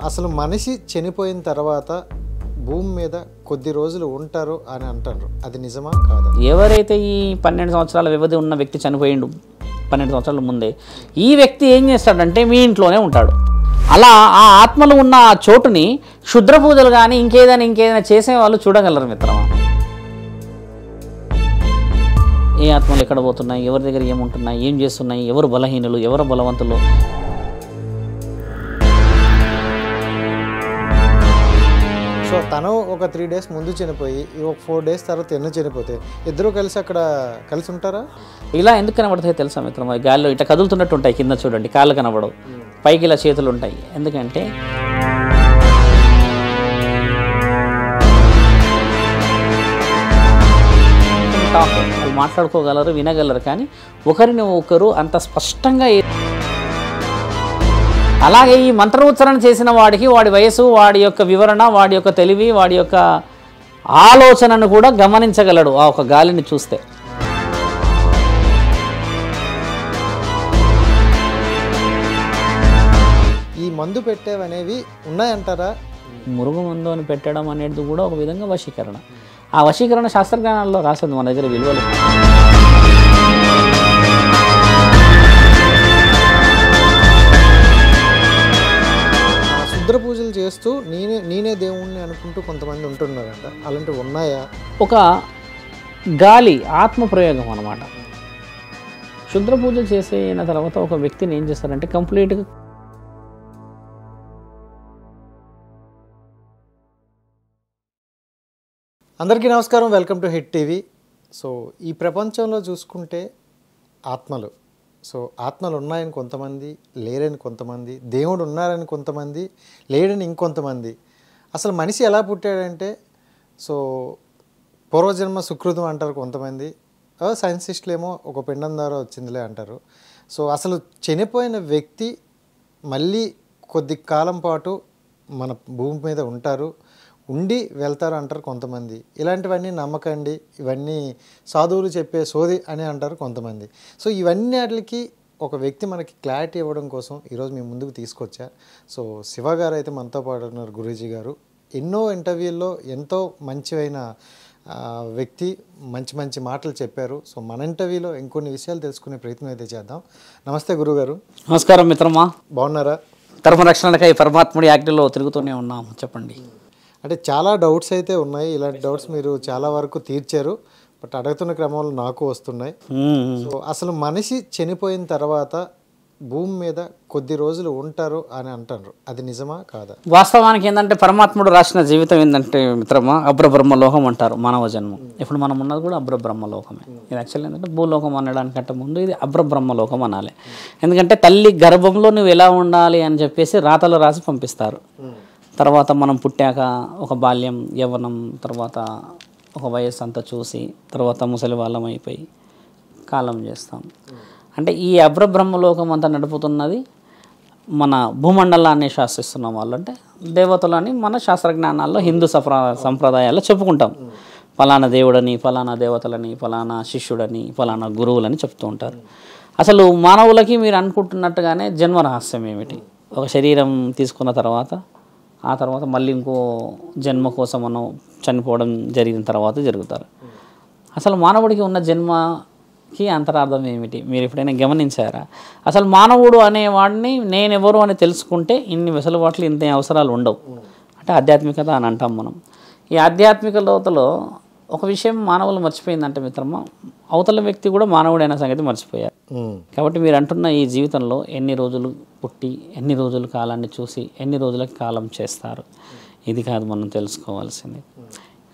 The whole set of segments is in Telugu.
అసలు మనిషి చనిపోయిన తర్వాత భూమి మీద కొద్ది రోజులు ఉంటారు అని అంటారు. అది నిజమా కాదా? ఎవరైతే ఈ 12 సంవత్సరాల వ్యవధి ఉన్న వ్యక్తి చనిపోయిండు 12 సంవత్సరాల ముందే, ఈ వ్యక్తి ఏం చేస్తాడంటే మీ ఇంట్లోనే ఉంటాడు. అలా ఆ ఆత్మలు ఉన్న ఆ చోటుని క్షుద్ర పూజలు కానీ ఇంకేదైనా చేసే వాళ్ళు చూడగలరు మిత్రమా. ఏ ఆత్మలు ఎక్కడ పోతున్నాయి, ఎవరి దగ్గర ఏముంటున్నాయి, ఏం చేస్తున్నాయి, ఎవరు బలహీనులు, ఎవరు బలవంతులు. సో తను ఒక 3 days ముందు చనిపోయి ఒక 4 days తర్వాత ఎన్నో చనిపోతే ఇద్దరు కలిసి అక్కడ కలిసి ఉంటారా? ఇలా ఎందుకు కనబడతాయి తెలుసా మిత్రమా? గాల్లో ఇట్లా కదులుతున్నట్టు ఉంటాయి, కింద చూడండి కాళ్ళు కనబడవు, పైకి ఇలా చేతులు ఉంటాయి. ఎందుకంటే వాళ్ళు మాట్లాడుకోగలరు, వినగలరు, కానీ ఒకరిని ఒకరు అంత స్పష్టంగా. అలాగే ఈ మంత్రోచ్చరణ చేసిన వాడికి వాడి వయసు, వాడి యొక్క వివరణ, వాడి యొక్క తెలివి, వాడి యొక్క ఆలోచనను కూడా గమనించగలడు ఆ ఒక గాలిని చూస్తే. ఈ మందు పెట్టేవనేవి ఉన్నాయంటారా? మురుగు మందు అని పెట్టడం అనేది కూడా ఒక విధంగా వశీకరణ. ఆ వశీకరణ శాస్త్రజ్ఞానాల్లో రాసింది, మన దగ్గర విలువలు. క్షుద్ర పూజలు చేస్తూ నేనే దేవుణ్ణి అనుకుంటూ కొంతమంది ఉంటున్నారంట, అలాంటివి ఉన్నాయా? ఒక గాలి ఆత్మ ప్రయోగం అన్నమాట. క్షుద్ర పూజ చేసిన తర్వాత ఒక వ్యక్తిని ఏం చేస్తారంటే కంప్లీట్గా అందరికీ నమస్కారం, welcome to hit TV. So ఈ ప్రపంచంలో చూసుకుంటే ఆత్మలు ఉన్నాయని కొంతమంది, లేరని కొంతమంది, దేవుడు ఉన్నారని కొంతమంది, లేడని ఇంకొంతమంది. అసలు మనిషి ఎలా పుట్టాడంటే పూర్వజన్మ సుకృతం అంటారు కొంతమంది, సైన్సిస్టులు ఏమో ఒక పిండం ద్వారా వచ్చిందిలే అంటారు. అసలు చనిపోయిన వ్యక్తి మళ్ళీ కొద్ది కాలం పాటు మన భూమి మీద ఉండి వెళ్తారు అంటారు కొంతమంది. ఇలాంటివన్నీ నమ్మకండి, ఇవన్నీ సాధువులు చెప్పే సోది అని అంటారు కొంతమంది. ఇవన్నీ వాటికి ఒక వ్యక్తి మనకి క్లారిటీ ఇవ్వడం కోసం ఈరోజు మేము ముందుకు తీసుకొచ్చా. శివ గారు అయితే మనతో పాటు ఉన్నారు, గురూజీ గారు. ఎన్నో ఇంటర్వ్యూల్లో ఎంతో మంచివైన వ్యక్తి, మంచి మాటలు చెప్పారు. మన ఇంటర్వ్యూలో ఇంకొన్ని విషయాలు తెలుసుకునే ప్రయత్నం అయితే చేద్దాం. నమస్తే గురుగారు. నమస్కారం మిత్రమా, బాగున్నారా? ధర్మరక్షణకై పరమాత్ముడి యాక్టివ్లో తిరుగుతూనే ఉన్నాము. చెప్పండి. అంటే చాలా డౌట్స్ అయితే ఉన్నాయి. ఇలాంటి డౌట్స్ మీరు చాలా వరకు తీర్చారు, బట్ అడుగుతున్న క్రమంలో నాకు వస్తున్నాయి. అసలు మనిషి చనిపోయిన తర్వాత భూమి మీద కొద్ది రోజులు ఉంటారు అని అంటారు. అది నిజమా కాదా? వాస్తవానికి ఏంటంటే పరమాత్ముడు రాసిన జీవితం ఏంటంటే మిత్రమా, అబ్రబ్రహ్మలోకం అంటారు మానవ జన్మం. ఇప్పుడు మనం ఉన్నది కూడా అబ్రబ్రహ్మలోకమే. ఇది యాక్చువల్లీ ఏంటంటే భూలోకం అనడానికంటే ముందు ఇది అబ్రబ్రహ్మలోకం అనాలి. ఎందుకంటే తల్లి గర్భంలో నువ్వు ఎలా ఉండాలి అని చెప్పేసి రాతలు రాసి పంపిస్తారు. తర్వాత మనం పుట్టాక ఒక బాల్యం, యవ్వనం, తర్వాత ఒక వయస్సు అంతా చూసి తర్వాత ముసలి వాళ్ళం అయిపోయి కాలం చేస్తాం. అంటే ఈ అబ్రబ్రహ్మలోకం అంతా నడుపుతున్నది మన భూమండలాన్ని శాసిస్తున్న వాళ్ళు, అంటే దేవతలని మన శాస్త్రజ్ఞానాల్లో హిందూ సంప్రదాయాల్లో చెప్పుకుంటాం. ఫలానా దేవుడని, ఫలానా దేవతలని, ఫలానా శిష్యుడని, ఫలానా గురువులని చెప్తూ ఉంటారు. అసలు మానవులకి మీరు అనుకుంటున్నట్టుగానే జన్మ రహస్యం ఏమిటి? ఒక శరీరం తీసుకున్న తర్వాత ఆ తర్వాత మళ్ళీ ఇంకో జన్మ కోసం మనం చనిపోవడం జరిగిన తర్వాత జరుగుతారు. అసలు మానవుడికి ఉన్న జన్మకి అంతరార్థం ఏమిటి మీరు ఎప్పుడైనా గమనించారా? అసలు మానవుడు అనేవాడిని నేనెవరు అని తెలుసుకుంటే ఇన్ని వెసులుబాట్లు, ఇంత అవసరాలు ఉండవు. అంటే ఆధ్యాత్మికత అని అంటాం మనం. ఈ ఆధ్యాత్మిక లోతులో ఒక విషయం మానవులు మర్చిపోయిందంటే మిత్రమా, అవతల వ్యక్తి కూడా మానవుడైన సంగతి మర్చిపోయారు. కాబట్టి మీరు అంటున్న ఈ జీవితంలో ఎన్ని రోజులు పుట్టి, ఎన్ని రోజుల కాలాన్ని చూసి, ఎన్ని రోజులకి కాలం చేస్తారు, ఇది కాదు మనం తెలుసుకోవాల్సింది.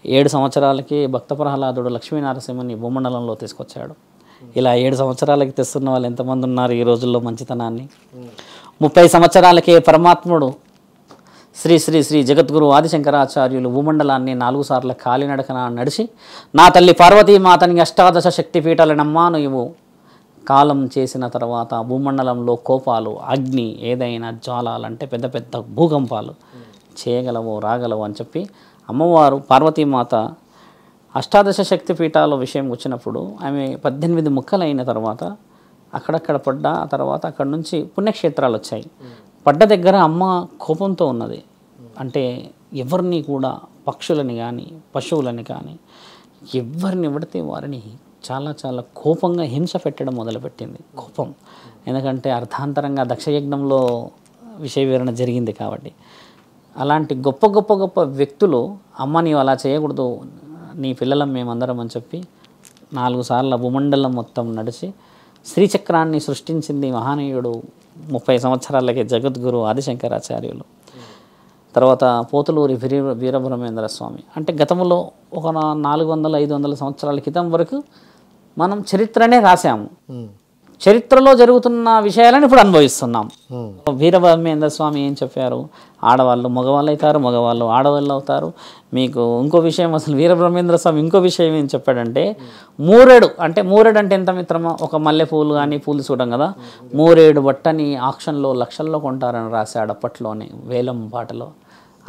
7 సంవత్సరాలకి భక్త ప్రహ్లాదుడు లక్ష్మీనరసింహని భూమండలంలో తీసుకొచ్చాడు. ఇలా 7 సంవత్సరాలకి తెస్తున్న వాళ్ళు ఎంతమంది ఉన్నారు ఈ రోజుల్లో మంచితనాన్ని? 30 సంవత్సరాలకే పరమాత్ముడు శ్రీ శ్రీ శ్రీ జగద్గురు ఆదిశంకరాచార్యులు భూమండలాన్ని 4 సార్లు కాలినడకన నడిచి, నా తల్లి పార్వతీమాతని 18 శక్తిపీఠాలనమ్మా నువ్వు కాలం చేసిన తర్వాత భూమండలంలో కోపాలు, అగ్ని, ఏదైనా జ్వాలాలంటే పెద్ద పెద్ద భూకంపాలు చేయగలవు, రాగలవు అని చెప్పి అమ్మవారు పార్వతీమాత 18 శక్తిపీఠాల విషయం వచ్చినప్పుడు ఆమె 18 ముక్కలు అయిన తర్వాత అక్కడక్కడ పడ్డ తర్వాత అక్కడ నుంచి పుణ్యక్షేత్రాలు వచ్చాయి. పడ్డ దగ్గర అమ్మ కోపంతో ఉన్నది. అంటే ఎవరిని కూడా పక్షులని కానీ పశువులని కానీ ఎవరిని పడితే వారిని చాలా చాలా కోపంగా హింస పెట్టడం మొదలుపెట్టింది. కోపం, ఎందుకంటే అర్థాంతరంగా దక్షయజ్ఞంలో విషయ వివరణ జరిగింది కాబట్టి. అలాంటి గొప్ప గొప్ప గొప్ప వ్యక్తులు అమ్మ నీవు అలా చేయకూడదు, నీ పిల్లలం మేమందరం అని చెప్పి 4 సార్లు భూమండలం మొత్తం నడిచి శ్రీచక్రాన్ని సృష్టించింది మహానీయుడు 30 సంవత్సరాలకే జగద్గురు ఆదిశంకరాచార్యులు. తర్వాత పోతులూరి వీరబ్రహ్మేంద్ర స్వామి. అంటే గతంలో ఒక 400-500 సంవత్సరాల క్రితం వరకు మనం చరిత్రనే రాసాము. చరిత్రలో జరుగుతున్న విషయాలను ఇప్పుడు అనుభవిస్తున్నాం. వీరబ్రహ్మేంద్ర స్వామి ఏం చెప్పారు? ఆడవాళ్ళు మగవాళ్ళు అవుతారు, మగవాళ్ళు ఆడవాళ్ళు అవుతారు. మీకు ఇంకో విషయం, అసలు వీరబ్రహ్మేంద్ర స్వామి ఇంకో విషయం ఏం చెప్పాడంటే, మూరేడు అంటే ఎంత మిత్రమా, ఒక మల్లె పూలు కానీ పూలు చూడడం కదా, మూరేడు బట్టని ఆక్షన్లో లక్షల్లో కొంటారని రాశాడు అప్పట్లోనే వేలం పాటలో.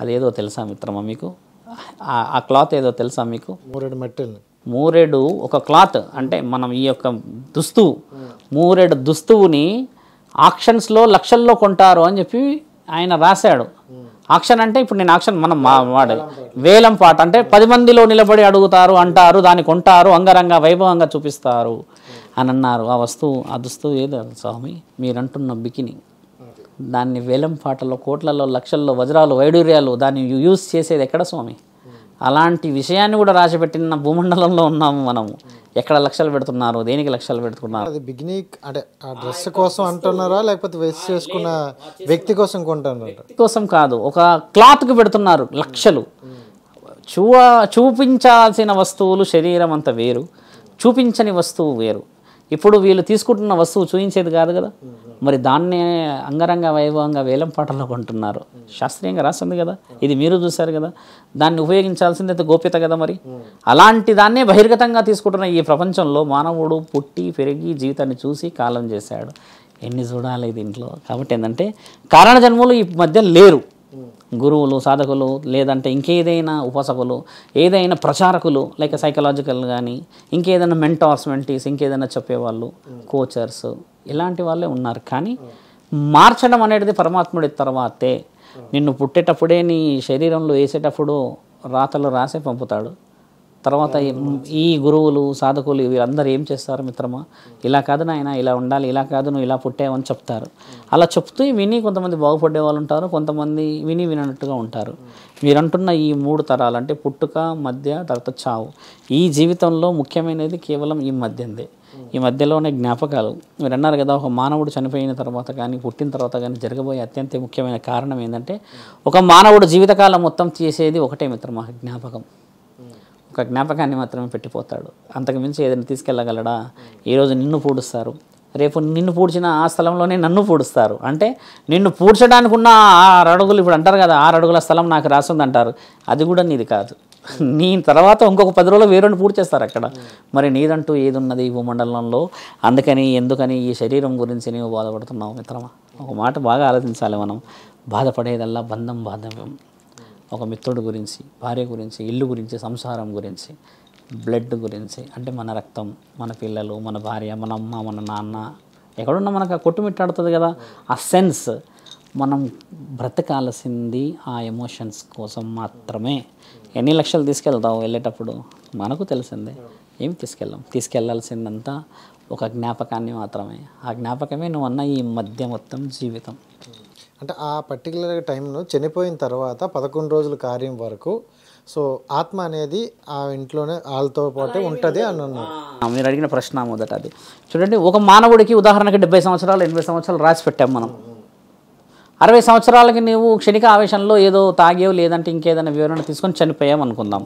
అదేదో తెలుసా మిత్రమా మీకు? ఆ క్లాత్ ఏదో తెలుసా మీకు? మూరేడు ఒక క్లాత్, అంటే మనం ఈ యొక్క మూరేడు దుస్తువుని ఆక్షన్స్లో లక్షల్లో కొంటారు అని చెప్పి ఆయన రాశాడు. ఆక్షన్ అంటే ఇప్పుడు నేను ఆక్షన్ మనం వాడే వేలం పాట అంటే 10 మందిలో నిలబడి అడుగుతారు, అంటారు, దాన్ని కొంటారు, అంగరంగ వైభవంగా చూపిస్తారు అని అన్నారు. ఆ దుస్తువు ఏదో స్వామి మీరంటున్న బికిని, దాన్ని వేలం పాటలో కోట్లలో లక్షల్లో వజ్రాలు వైడూర్యాలు దాన్ని యూజ్ చేసేది ఎక్కడ స్వామి? అలాంటి విషయాన్ని కూడా రాసిపెట్టిన భూమండలంలో ఉన్నాము మనము. ఎక్కడ లక్షలు పెడుతున్నారు, దేనికి లక్షలు పెడుతున్నారు? అది బిగినీ అంటే ఆ డ్రెస్ కోసం అంటున్నారా, లేకపోతే వేస్ట్ చేసుకున్న వ్యక్తి కోసం కొంటున్నారా? వ్యక్తి కోసం కాదు, ఒక క్లాత్కి పెడుతున్నారు లక్షలు. చూపించాల్సిన వస్తువులు శరీరం అంత వేరు, చూపించని వస్తువు వేరు. ఇప్పుడు వీళ్ళు తీసుకుంటున్న వస్తువు చూపించేది కాదు కదా, మరి దాన్నే అంగరంగ వైభవంగా వేలం పాటల్లో కొంటున్నారు. శాస్త్రీయంగా రాస్తుంది కదా, ఇది మీరు చూశారు కదా, దాన్ని ఉపయోగించాల్సిందైతే గోప్యత కదా. మరి అలాంటి దాన్నే బహిర్గతంగా తీసుకుంటున్న ఈ ప్రపంచంలో మానవుడు పుట్టి పెరిగి జీవితాన్ని చూసి కాలం చేశాడు. ఎన్ని చూడాలి దీంట్లో? కాబట్టి ఏంటంటే కారణ జన్మలు ఈ మధ్య లేరు. గురువులు, సాధకులు, లేదంటే ఇంకేదైనా ఉపాసకులు, ఏదైనా ప్రచారకులు లైక్ సైకలాజికల్ కానీ ఇంకేదైనా మెంటీస్, ఇంకేదైనా చెప్పేవాళ్ళు, కోచర్స్, ఇలాంటి వాళ్ళే ఉన్నారు. కానీ మార్చడం అనేది పరమాత్ముడి తర్వాతే. నిన్ను పుట్టేటప్పుడే నీ శరీరంలో వేసేటప్పుడు రాతలు రాసే పంపుతాడు. తర్వాత ఈ గురువులు, సాధకులు వీళ్ళందరూ ఏం చేస్తారు మిత్రమా? ఇలా కాదు నాయన, ఇలా ఉండాలి, ఇలా కాదు నువ్వు ఇలా పుట్టావని చెప్తారు. అలా చెప్తూ విని కొంతమంది బాగుపడే వాళ్ళు ఉంటారు, కొంతమంది వినట్టుగా ఉంటారు. మీరంటున్న ఈ 3 తరాలు అంటే పుట్టుక, మధ్య, తర్వాత చావు, ఈ జీవితంలో ముఖ్యమైనది కేవలం ఈ మధ్యందే. ఈ మధ్యలోనే జ్ఞాపకాలు. మీరు అన్నారు కదా, ఒక మానవుడు చనిపోయిన తర్వాత కానీ పుట్టిన తర్వాత కానీ జరగబోయే అత్యంత ముఖ్యమైన కారణం ఏంటంటే, ఒక మానవుడు జీవితకాలం మొత్తం చేసేది ఒకటే మిత్రమా, జ్ఞాపకం. ఒక జ్ఞాపకాన్ని మాత్రమే పెట్టిపోతాడు, అంతకుమించి ఏదైనా తీసుకెళ్ళగలడా? ఈరోజు నిన్ను పూడుస్తారు, రేపు నిన్ను పూడ్చిన ఆ స్థలంలోనే నన్ను పూడుస్తారు. అంటే నిన్ను పూడ్చడానికి ఉన్న 6 అడుగులు, ఇప్పుడు అంటారు కదా 6 అడుగుల స్థలం నాకు రాస్తుంది అంటారు, అది కూడా నీది కాదు. నీ తర్వాత ఇంకొక 10 రోజులు వేరేని పూర్తి చేస్తారు అక్కడ. మరి నీదంటూ ఏది ఉన్నది ఈ భూమండలంలో? అందుకని ఎందుకని ఈ శరీరం గురించి నీవు బాధపడుతున్నావు మిత్రమా? ఒక మాట బాగా ఆలోచించాలి మనం. బాధపడేదల్లా బంధం, బాధవ్యం. ఒక మిత్రుడు గురించి, భార్య గురించి, ఇల్లు గురించి, సంసారం గురించి, బ్లడ్ గురించి, అంటే మన రక్తం, మన పిల్లలు, మన భార్య, మన అమ్మ, మన నాన్న, ఎక్కడున్నా మనకు కొట్టుమిట్టాడుతుంది కదా. ఆ సెన్స్ మనం బ్రతకాల్సింది ఆ ఎమోషన్స్ కోసం మాత్రమే. ఎన్ని లక్షలు తీసుకెళ్తావు వెళ్ళేటప్పుడు? మనకు తెలిసిందే. ఏమి తీసుకెళ్ళాల్సిందంతా ఒక జ్ఞాపకాన్ని మాత్రమే. ఆ జ్ఞాపకమే నువ్వు అన్న ఈ మధ్య మొత్తం జీవితం. అంటే ఆ పర్టికులర్ టైంలో చనిపోయిన తర్వాత 11 రోజుల కార్యం వరకు సో ఆత్మ అనేది ఆ ఇంట్లోనే వాళ్ళతో పాటే ఉంటుంది అని అన్నారు. మీరు అడిగిన ప్రశ్న మొదట అది చూడండి. ఒక మానవుడికి ఉదాహరణకి 70 సంవత్సరాలు 80 సంవత్సరాలు రాసి పెట్టాం మనం. 60 సంవత్సరాలకి నువ్వు క్షణిక ఆవేశంలో ఏదో తాగేవు, లేదంటే ఇంకేదైనా వివరణ తీసుకొని చనిపోయావు అనుకుందాం.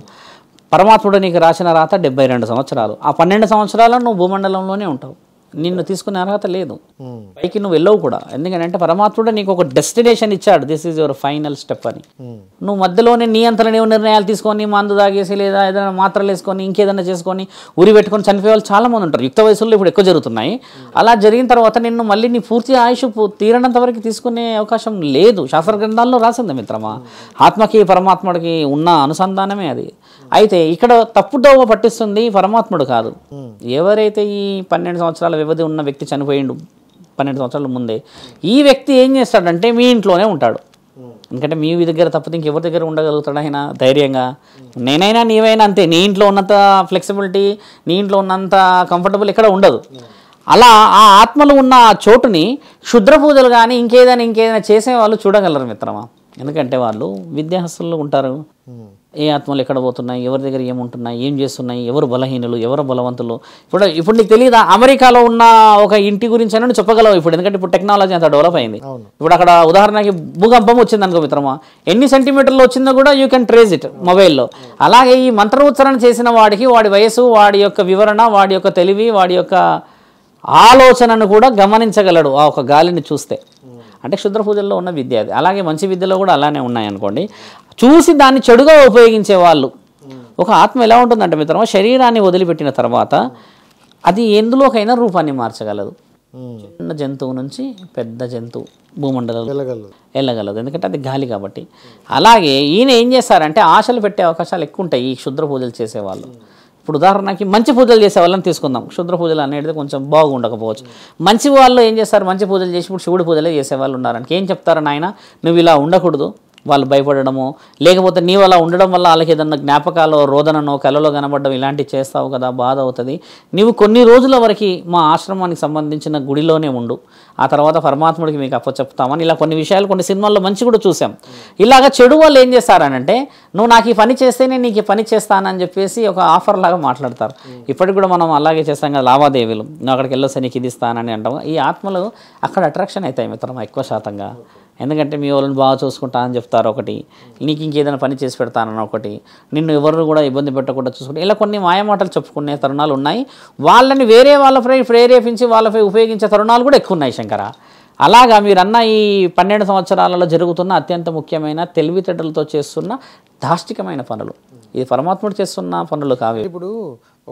పరమాత్ముడు నీకు రాసిన రాత 72 సంవత్సరాలు. ఆ 12 సంవత్సరాలు నువ్వు భూమండలంలోనే ఉంటావు. నిన్ను తీసుకునే అర్హత లేదు, పైకి నువ్వు వెళ్ళవు కూడా. ఎందుకంటే పరమాత్ముడు నీకు ఒక డెస్టినేషన్ ఇచ్చాడు, this is your final step అని. నువ్వు మధ్యలోనే నీ అంతలో నీవు నిర్ణయాలు తీసుకొని మందు తాగేసి లేదా ఏదైనా మాత్రలు వేసుకొని ఇంకేదైనా చేసుకొని ఉరి పెట్టుకొని చనిపోయే వాళ్ళు చాలా మంది ఉంటారు. యుక్త వయసులో ఇప్పుడు ఎక్కువ జరుగుతున్నాయి. అలా జరిగిన తర్వాత నిన్ను మళ్ళీ నీ పూర్తి ఆయుష్ తీరనంత వరకు తీసుకునే అవకాశం లేదు. శాస్త్ర గ్రంథాల్లో రాసింది మిత్రమా. ఆత్మకి పరమాత్ముడికి ఉన్న అనుసంధానమే అది. అయితే ఇక్కడ తప్పుదోవ పట్టిస్తుంది పరమాత్ముడు కాదు. ఎవరైతే ఈ 12 సంవత్సరాల వ్యవధి ఉన్న వ్యక్తి చనిపోయిండు, 12 సంవత్సరాల ముందే ఈ వ్యక్తి ఏం చేస్తాడంటే మీ ఇంట్లోనే ఉంటాడు. ఎందుకంటే మీ దగ్గర తప్పితే ఇంకెవరి దగ్గర ఉండగలుగుతాడు ఆయన ధైర్యంగా? నేనైనా నీవైనా అంతే. నీ ఇంట్లో ఉన్నంత ఫ్లెక్సిబిలిటీ, నీ ఇంట్లో ఉన్నంత కంఫర్టబుల్ ఇక్కడ ఉండదు. అలా ఆ ఆత్మలు ఉన్న ఆ చోటుని క్షుద్ర పూజలు కానీ ఇంకేదైనా చేసే వాళ్ళు చూడగలరు మిత్రమా. ఎందుకంటే వాళ్ళు విద్యాహస్తులు ఉంటారు. ఏ ఆత్మలు ఎక్కడ పోతున్నాయి, ఎవరి దగ్గర ఏముంటున్నాయి, ఏం చేస్తున్నాయి, ఎవరు బలహీనులు, ఎవరు బలవంతులు. ఇప్పుడు నీకు తెలియదా అమెరికాలో ఉన్న ఒక ఇంటి గురించి అని చెప్పగలవు ఇప్పుడు, ఎందుకంటే ఇప్పుడు టెక్నాలజీ అంత డెవలప్ అయింది. ఇప్పుడు అక్కడ ఉదాహరణకి భూకంపం వచ్చింది అనుకో మిత్రమా, ఎన్ని సెంటీమీటర్లు వచ్చిందో కూడా యూ కెన్ ట్రేస్ ఇట్ మొబైల్లో. అలాగే ఈ మంత్రోచ్చరణ చేసిన వాడికి వాడి వయసు, వాడి యొక్క వివరణ, వాడి యొక్క తెలివి, వాడి యొక్క ఆలోచనను కూడా గమనించగలడు ఆ ఒక గాలిని చూస్తే. అంటే క్షుద్ర పూజల్లో ఉన్న విద్య అది. అలాగే మంచి విద్యలో కూడా అలానే ఉన్నాయనుకోండి. చూసి దాన్ని చెడుగా ఉపయోగించే వాళ్ళు. ఒక ఆత్మ ఎలా ఉంటుందంటే మిత్రమా, శరీరాన్ని వదిలిపెట్టిన తర్వాత అది ఎందులోకైనా రూపాన్ని మార్చగలదు. చిన్న జంతువు నుంచి పెద్ద జంతువు భూమండలం వెళ్ళగలదు, ఎందుకంటే అది గాలి కాబట్టి. అలాగే ఈయన ఏం చేస్తారంటే ఆశలు పెట్టే అవకాశాలు ఎక్కువ ఉంటాయి ఈ క్షుద్ర పూజలు చేసేవాళ్ళు. ఇప్పుడు ఉదాహరణకి మంచి పూజలు చేసే వాళ్ళని తీసుకుందాం. క్షుద్ర పూజలు అనేది కొంచెం బాగుండకపోవచ్చు. మంచి వాళ్ళు ఏం చేస్తారు, మంచి పూజలు చేసి ఇప్పుడు శివుడి పూజలే చేసేవాళ్ళు ఉన్నారని ఏం చెప్తారు, నాయన నువ్వు ఇలా ఉండకూడదు, వాళ్ళు భయపడడము, లేకపోతే నీవు అలా ఉండడం వల్ల వాళ్ళకి ఏదన్నా జ్ఞాపకాలు రోదననో కలలో కనబడడం ఇలాంటివి చేస్తావు కదా, బాధ అవుతుంది. నీవు కొన్ని రోజుల వరకు మా ఆశ్రమానికి సంబంధించిన గుడిలోనే ఉండు, ఆ తర్వాత పరమాత్ముడికి మీకు అప్పచెప్తామని ఇలా కొన్ని విషయాలు కొన్ని సినిమాల్లో మంచి కూడా చూసాం. ఇలాగ చెడు వాళ్ళు ఏం చేస్తారనంటే నువ్వు నాకు ఈ పని చేస్తేనే నీకు ఈ పని చేస్తానని చెప్పేసి ఒక ఆఫర్ లాగా మాట్లాడతారు. ఇప్పటికి కూడా మనం అలాగే చేస్తాం కదా లావాదేవీలు, నువ్వు అక్కడికి వెళ్ళొస్తే నీకు ఇది ఇస్తానని అంటాం. ఈ ఆత్మలు అక్కడ అట్రాక్షన్ అవుతాయి మిత్రం ఎక్కువ శాతంగా. ఎందుకంటే మీ వాళ్ళని బాగా చూసుకుంటా అని చెప్తారు ఒకటి, నీకు ఇంకేదైనా పని చేసి పెడతానని ఒకటి, నిన్ను ఎవరు కూడా ఇబ్బంది పెట్టకుండా చూసుకుంటే ఇలా కొన్ని మాయమాటలు చెప్పుకునే తరుణాలు ఉన్నాయి. వాళ్ళని వేరే వాళ్ళపై ప్రేరేపించి వాళ్ళపై ఉపయోగించే తరుణాలు కూడా ఎక్కువ ఉన్నాయి శంకర. అలాగా మీరన్న ఈ 12 సంవత్సరాలలో జరుగుతున్న అత్యంత ముఖ్యమైన తెలివితేటలతో చేస్తున్న దాష్టికమైన పనులు, ఇది పరమాత్ముడు చేస్తున్న పనులు కావు. ఇప్పుడు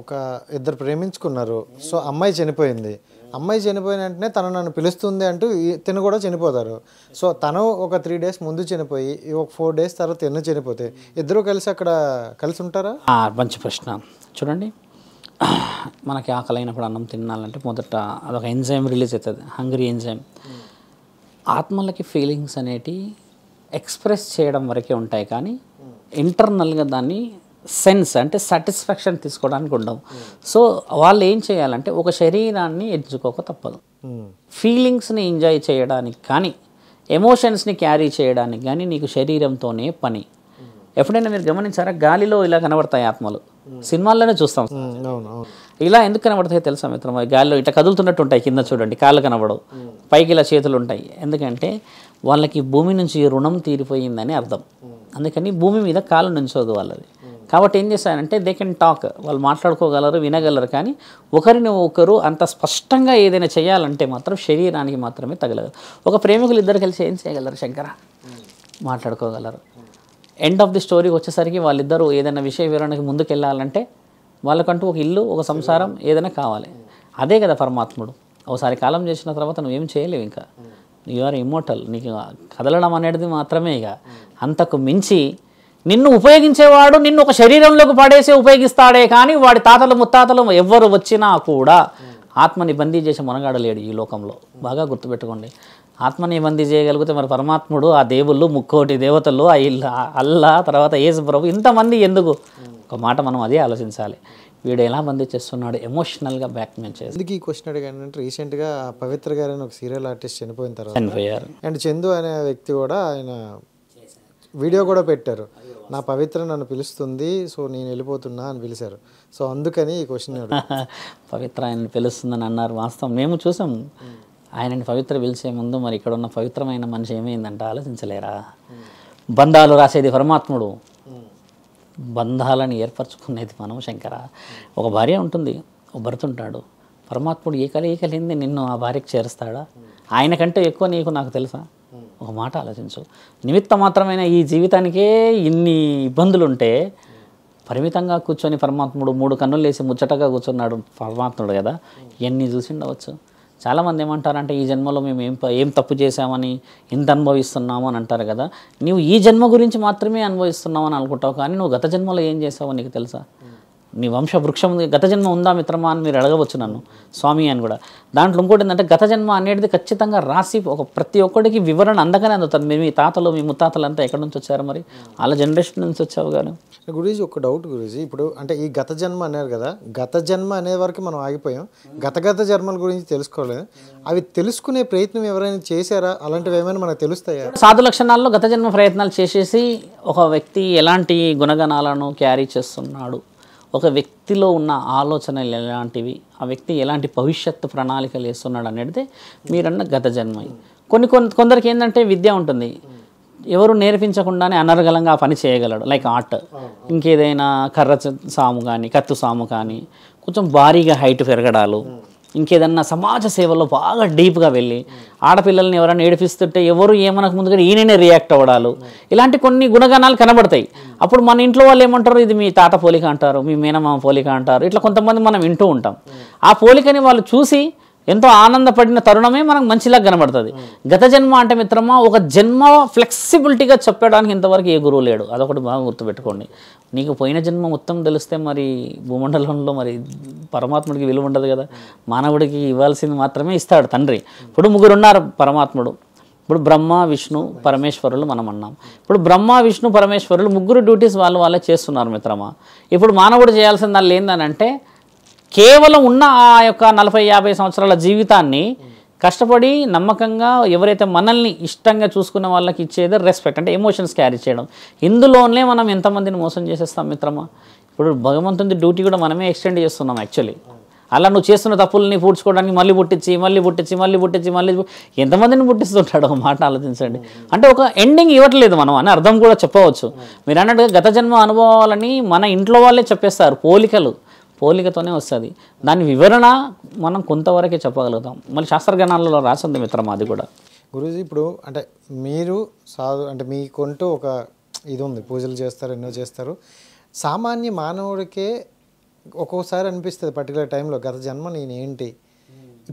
ఒక ఇద్దరు ప్రేమించుకున్నారు, సో అమ్మాయి చనిపోయింది. అమ్మాయి చనిపోయిన వెంటనే తను నన్ను పిలుస్తుంది అంటూ తిను కూడా చనిపోతారు. సో తను ఒక 3 days ముందు చనిపోయి ఒక 4 days తర్వాత తిను చనిపోతే ఇద్దరు కలిసి అక్కడ కలిసి ఉంటారా? మంచి ప్రశ్న. చూడండి, మనకి ఆకలి అయినప్పుడు అన్నం తినాలంటే మొదట అదొక ఎంజైమ్ రిలీజ్ అవుతుంది, హంగ్రీ ఎంజైమ్. ఆత్మలకి ఫీలింగ్స్ అనేటివి ఎక్స్ప్రెస్ చేయడం వరకే ఉంటాయి, కానీ ఇంటర్నల్గా దాన్ని సెన్స్ అంటే సాటిస్ఫాక్షన్ తీసుకోవడానికి ఉండవు. సో వాళ్ళు ఏం చేయాలంటే ఒక శరీరాన్ని ఎంచుకోక తప్పదు. ఫీలింగ్స్ని ఎంజాయ్ చేయడానికి కానీ ఎమోషన్స్ని క్యారీ చేయడానికి కానీ నీకు శరీరంతోనే పని. ఎప్పుడైనా మీరు గమనించారా, గాలిలో ఇలా కనబడతాయి ఆత్మలు, సినిమాల్లోనే చూస్తాం. ఇలా ఎందుకు కనబడతాయో తెలుసా మిత్రం, గాలిలో ఇట్లా కదులుతున్నట్టు ఉంటాయి, కింద చూడండి కాళ్ళు కనబడవు, పైకి ఇలా చేతులు ఉంటాయి. ఎందుకంటే వాళ్ళకి భూమి నుంచి రుణం తీరిపోయిందని అర్థం. అందుకని భూమి మీద కాళ్ళు నుంచోదు వాళ్ళది. కాబట్టి ఏం చేస్తారంటే దే కెన్ టాక్, వాళ్ళు మాట్లాడుకోగలరు, వినగలరు, కానీ ఒకరిని ఒకరు అంత స్పష్టంగా ఏదైనా చేయాలంటే మాత్రం శరీరానికి మాత్రమే తగలదు. ఒక ప్రేమికులు ఇద్దరు కలిసి ఏం చేయగలరు శంకర, మాట్లాడుకోగలరు. ఎండ్ ఆఫ్ ది స్టోరీకి వచ్చేసరికి వాళ్ళిద్దరూ ఏదైనా విషయ వివరణకి ముందుకు వెళ్ళాలంటే వాళ్ళకంటూ ఒక ఇల్లు, ఒక సంసారం ఏదైనా కావాలి. అదే కదా పరమాత్ముడు. ఒకసారి కాలం చేసిన తర్వాత నువ్వేం చేయలేవు, ఇంకా యు ఆర్ ఇమ్మోర్టల్. నీకు కదలడం అనేది మాత్రమే. ఇక అంతకు మించి నిన్ను ఉపయోగించేవాడు నిన్ను ఒక శరీరంలోకి పడేసి ఉపయోగిస్తాడే, కానీ వాడి తాతలు ముత్తాతలు ఎవ్వరు వచ్చినా కూడా ఆత్మని బందీ చేసి మునగాడలేడు ఈ లోకంలో. బాగా గుర్తుపెట్టుకోండి, ఆత్మని బందీ చేయగలిగితే మరి పరమాత్ముడు, ఆ దేవుళ్ళు, 3 దేవతలు, అల్లా, తర్వాత యేసు ప్రభు, ఇంతమంది ఎందుకు? ఒక మాట మనం అదే ఆలోచించాలి. వీడు ఎలా బందీ చేస్తున్నాడు, ఎమోషనల్గా బ్యాక్మెన్ చేసి. ఎందుకు ఈ క్వశ్చన్ అడిగానంటే రీసెంట్గా పవిత్ర గారు అని ఒక సీరియల్ ఆర్టిస్ట్ చనిపోయిన తర్వాత చనిపోయారు. అండ్ చందు అనే వ్యక్తి కూడా ఆయన వీడియో కూడా పెట్టారు, నా పవిత్ర నన్ను పిలుస్తుంది, సో నేను వెళ్ళిపోతున్నా అని పిలిచారు. సో అందుకని ఈ క్వశ్చన్ పవిత్ర ఆయన్ని పిలుస్తుందని అన్నారు. వాస్తవం మేము చూసాం. ఆయనని పవిత్ర పిలిచే ముందు మరి ఇక్కడ ఉన్న పవిత్రమైన మనిషి ఏమైందంటే ఆలోచించలేరా? బంధాలు రాసేది పరమాత్ముడు, బంధాలను ఏర్పరచుకునేది మనం శంకర. ఒక భార్య ఉంటుంది, ఒక భర్త ఉంటాడు. పరమాత్ముడు ఏ కలయికలేంది నిన్ను ఆ భార్యకు చేరుస్తాడా? ఆయన కంటే ఎక్కువ నీకు నాకు తెలుసా? ఒక మాట ఆలోచించు. నిమిత్త మాత్రమైన ఈ జీవితానికే ఇన్ని ఇబ్బందులు ఉంటే పరిమితంగా కూర్చొని పరమాత్ముడు 3 కన్నులు వేసి ముచ్చటగా కూర్చున్నాడు పరమాత్ముడు కదా, ఎన్ని చూసి ఉండవచ్చు. చాలామంది ఏమంటారంటే ఈ జన్మలో మేము ఏం తప్పు చేశామని ఇంత అనుభవిస్తున్నాము అని అంటారు కదా. నువ్వు ఈ జన్మ గురించి మాత్రమే అనుభవిస్తున్నావు అని అనుకుంటావు, కానీ నువ్వు గత జన్మలో ఏం చేసావో నీకు తెలుసా? నీ వంశ వృక్షం గత జన్మ ఉందా మిత్రమా అని మీరు అడగవచ్చు నన్ను, స్వామి అని కూడా. దాంట్లో ఇంకోటి ఏంటంటే గత జన్మ అనేది ఖచ్చితంగా రాసి ప్రతి ఒక్కడికి వివరణ అందగానే అందుతుంది. మీ తాతలు మీ ముత్తాతలు అంతా ఎక్కడి నుంచి వచ్చారు, మరి వాళ్ళ జనరేషన్ నుంచి వచ్చావు కానీ. గురూజీ ఒక డౌట్ గురూజీ, ఇప్పుడు అంటే ఈ గత జన్మ అన్నారు కదా, గత జన్మ అనే వరకు మనం ఆగిపోయాం, గత జన్మల గురించి తెలుసుకోలేదు. అవి తెలుసుకునే ప్రయత్నం ఎవరైనా చేశారా? అలాంటివి ఏమైనా మనకు తెలుస్తాయా? సాధు లక్షణాల్లో గత జన్మ ప్రయత్నాలు చేసేసి ఒక వ్యక్తి ఎలాంటి గుణగణాలను క్యారీ చేస్తున్నాడు, ఒక వ్యక్తిలో ఉన్న ఆలోచనలు ఎలాంటివి, ఆ వ్యక్తి ఎలాంటి భవిష్యత్తు ప్రణాళికలు వేస్తున్నాడు అనేది మీరన్న గత జన్మ. కొందరికి ఏంటంటే విద్య ఉంటుంది, ఎవరు నేర్పించకుండానే అనర్గళంగా ఆ పని చేయగలడు. లైక్ ఆర్ట్, ఇంకేదైనా కర్ర సాము కానీ కత్తు సాము కానీ, కొంచెం భారీగా హైట్ పెరగడాలు, ఇంకేదన్నా సమాజ సేవలో బాగా డీప్గా వెళ్ళి ఆడపిల్లల్ని ఎవరైనా ఏడిపిస్తుంటే ఎవరు ఏమనక ముందుగా ఈయననే రియాక్ట్ అవ్వడాలు, ఇలాంటి కొన్ని గుణగణాలు కనబడతాయి. అప్పుడు మన ఇంట్లో వాళ్ళు ఏమంటారు, ఇది మీ తాత పోలిక అంటారు, మీ మేనమామ పోలిక అంటారు. ఇట్లా కొంతమంది మనం వింటూ ఉంటాం. ఆ పోలికని వాళ్ళు చూసి ఎంతో ఆనందపడిన తరుణమే మనకు మంచిలా కనబడుతుంది. గత జన్మ అంటే మిత్రమా, ఒక జన్మ ఫ్లెక్సిబిలిటీగా చెప్పడానికి ఇంతవరకు ఏ గురువు లేడు. అదొకటి బాగా గుర్తుపెట్టుకోండి. నీకు పోయిన జన్మ మొత్తం తెలిస్తే మరి భూమండలంలో మరి పరమాత్ముడికి విలువ ఉండదు కదా. మానవుడికి ఇవ్వాల్సింది మాత్రమే ఇస్తాడు తండ్రి. ఇప్పుడు ముగ్గురు ఉన్నారు పరమాత్ముడు. ఇప్పుడు బ్రహ్మ విష్ణు పరమేశ్వరులు మనం అన్నాం. ఇప్పుడు బ్రహ్మ విష్ణు పరమేశ్వరులు ముగ్గురు డ్యూటీస్ వాళ్ళే చేస్తున్నారు మిత్రమా. ఇప్పుడు మానవుడు చేయాల్సింది దానిలో ఏందనంటే, కేవలం ఉన్న ఆ యొక్క 40-50 సంవత్సరాల జీవితాన్ని కష్టపడి నమ్మకంగా ఎవరైతే మనల్ని ఇష్టంగా చూసుకున్న వాళ్ళకి ఇచ్చేది రెస్పెక్ట్, అంటే ఎమోషన్స్ క్యారీ చేయడం. ఇందులోనే మనం ఎంతమందిని మోసం చేసేస్తాం మిత్రమా. ఇప్పుడు భగవంతుని డ్యూటీ కూడా మనమే ఎక్స్టెండ్ చేస్తున్నాం యాక్చువల్లీ. అలా నువ్వు చేస్తున్న తప్పుల్ని పూడ్చుకోవడానికి మళ్ళీ పుట్టించి ఎంతమందిని పుట్టిస్తుంటాడు, ఒక మాట ఆలోచించండి. అంటే ఒక ఎండింగ్ ఇవ్వట్లేదు మనం అని అర్థం కూడా చెప్పవచ్చు. మీరు అన్నట్టుగా గత జన్మ అనుభవాలని మన ఇంట్లో వాళ్ళే చెప్పేస్తారు. పోలికతోనే వస్తుంది. దాని వివరణ మనం కొంతవరకే చెప్పగలుగుతాం. మళ్ళీ శాస్త్రజ్ఞానాలలో రాసింది మిత్రమా అది కూడా. గురూజీ ఇప్పుడు అంటే మీరు అంటే మీకుంటూ ఒక ఇది ఉంది, పూజలు చేస్తారు, ఎన్నో చేస్తారు. సామాన్య మానవుడికే ఒక్కోసారి అనిపిస్తుంది పర్టికులర్ టైంలో, గత జన్మ నేనేంటి,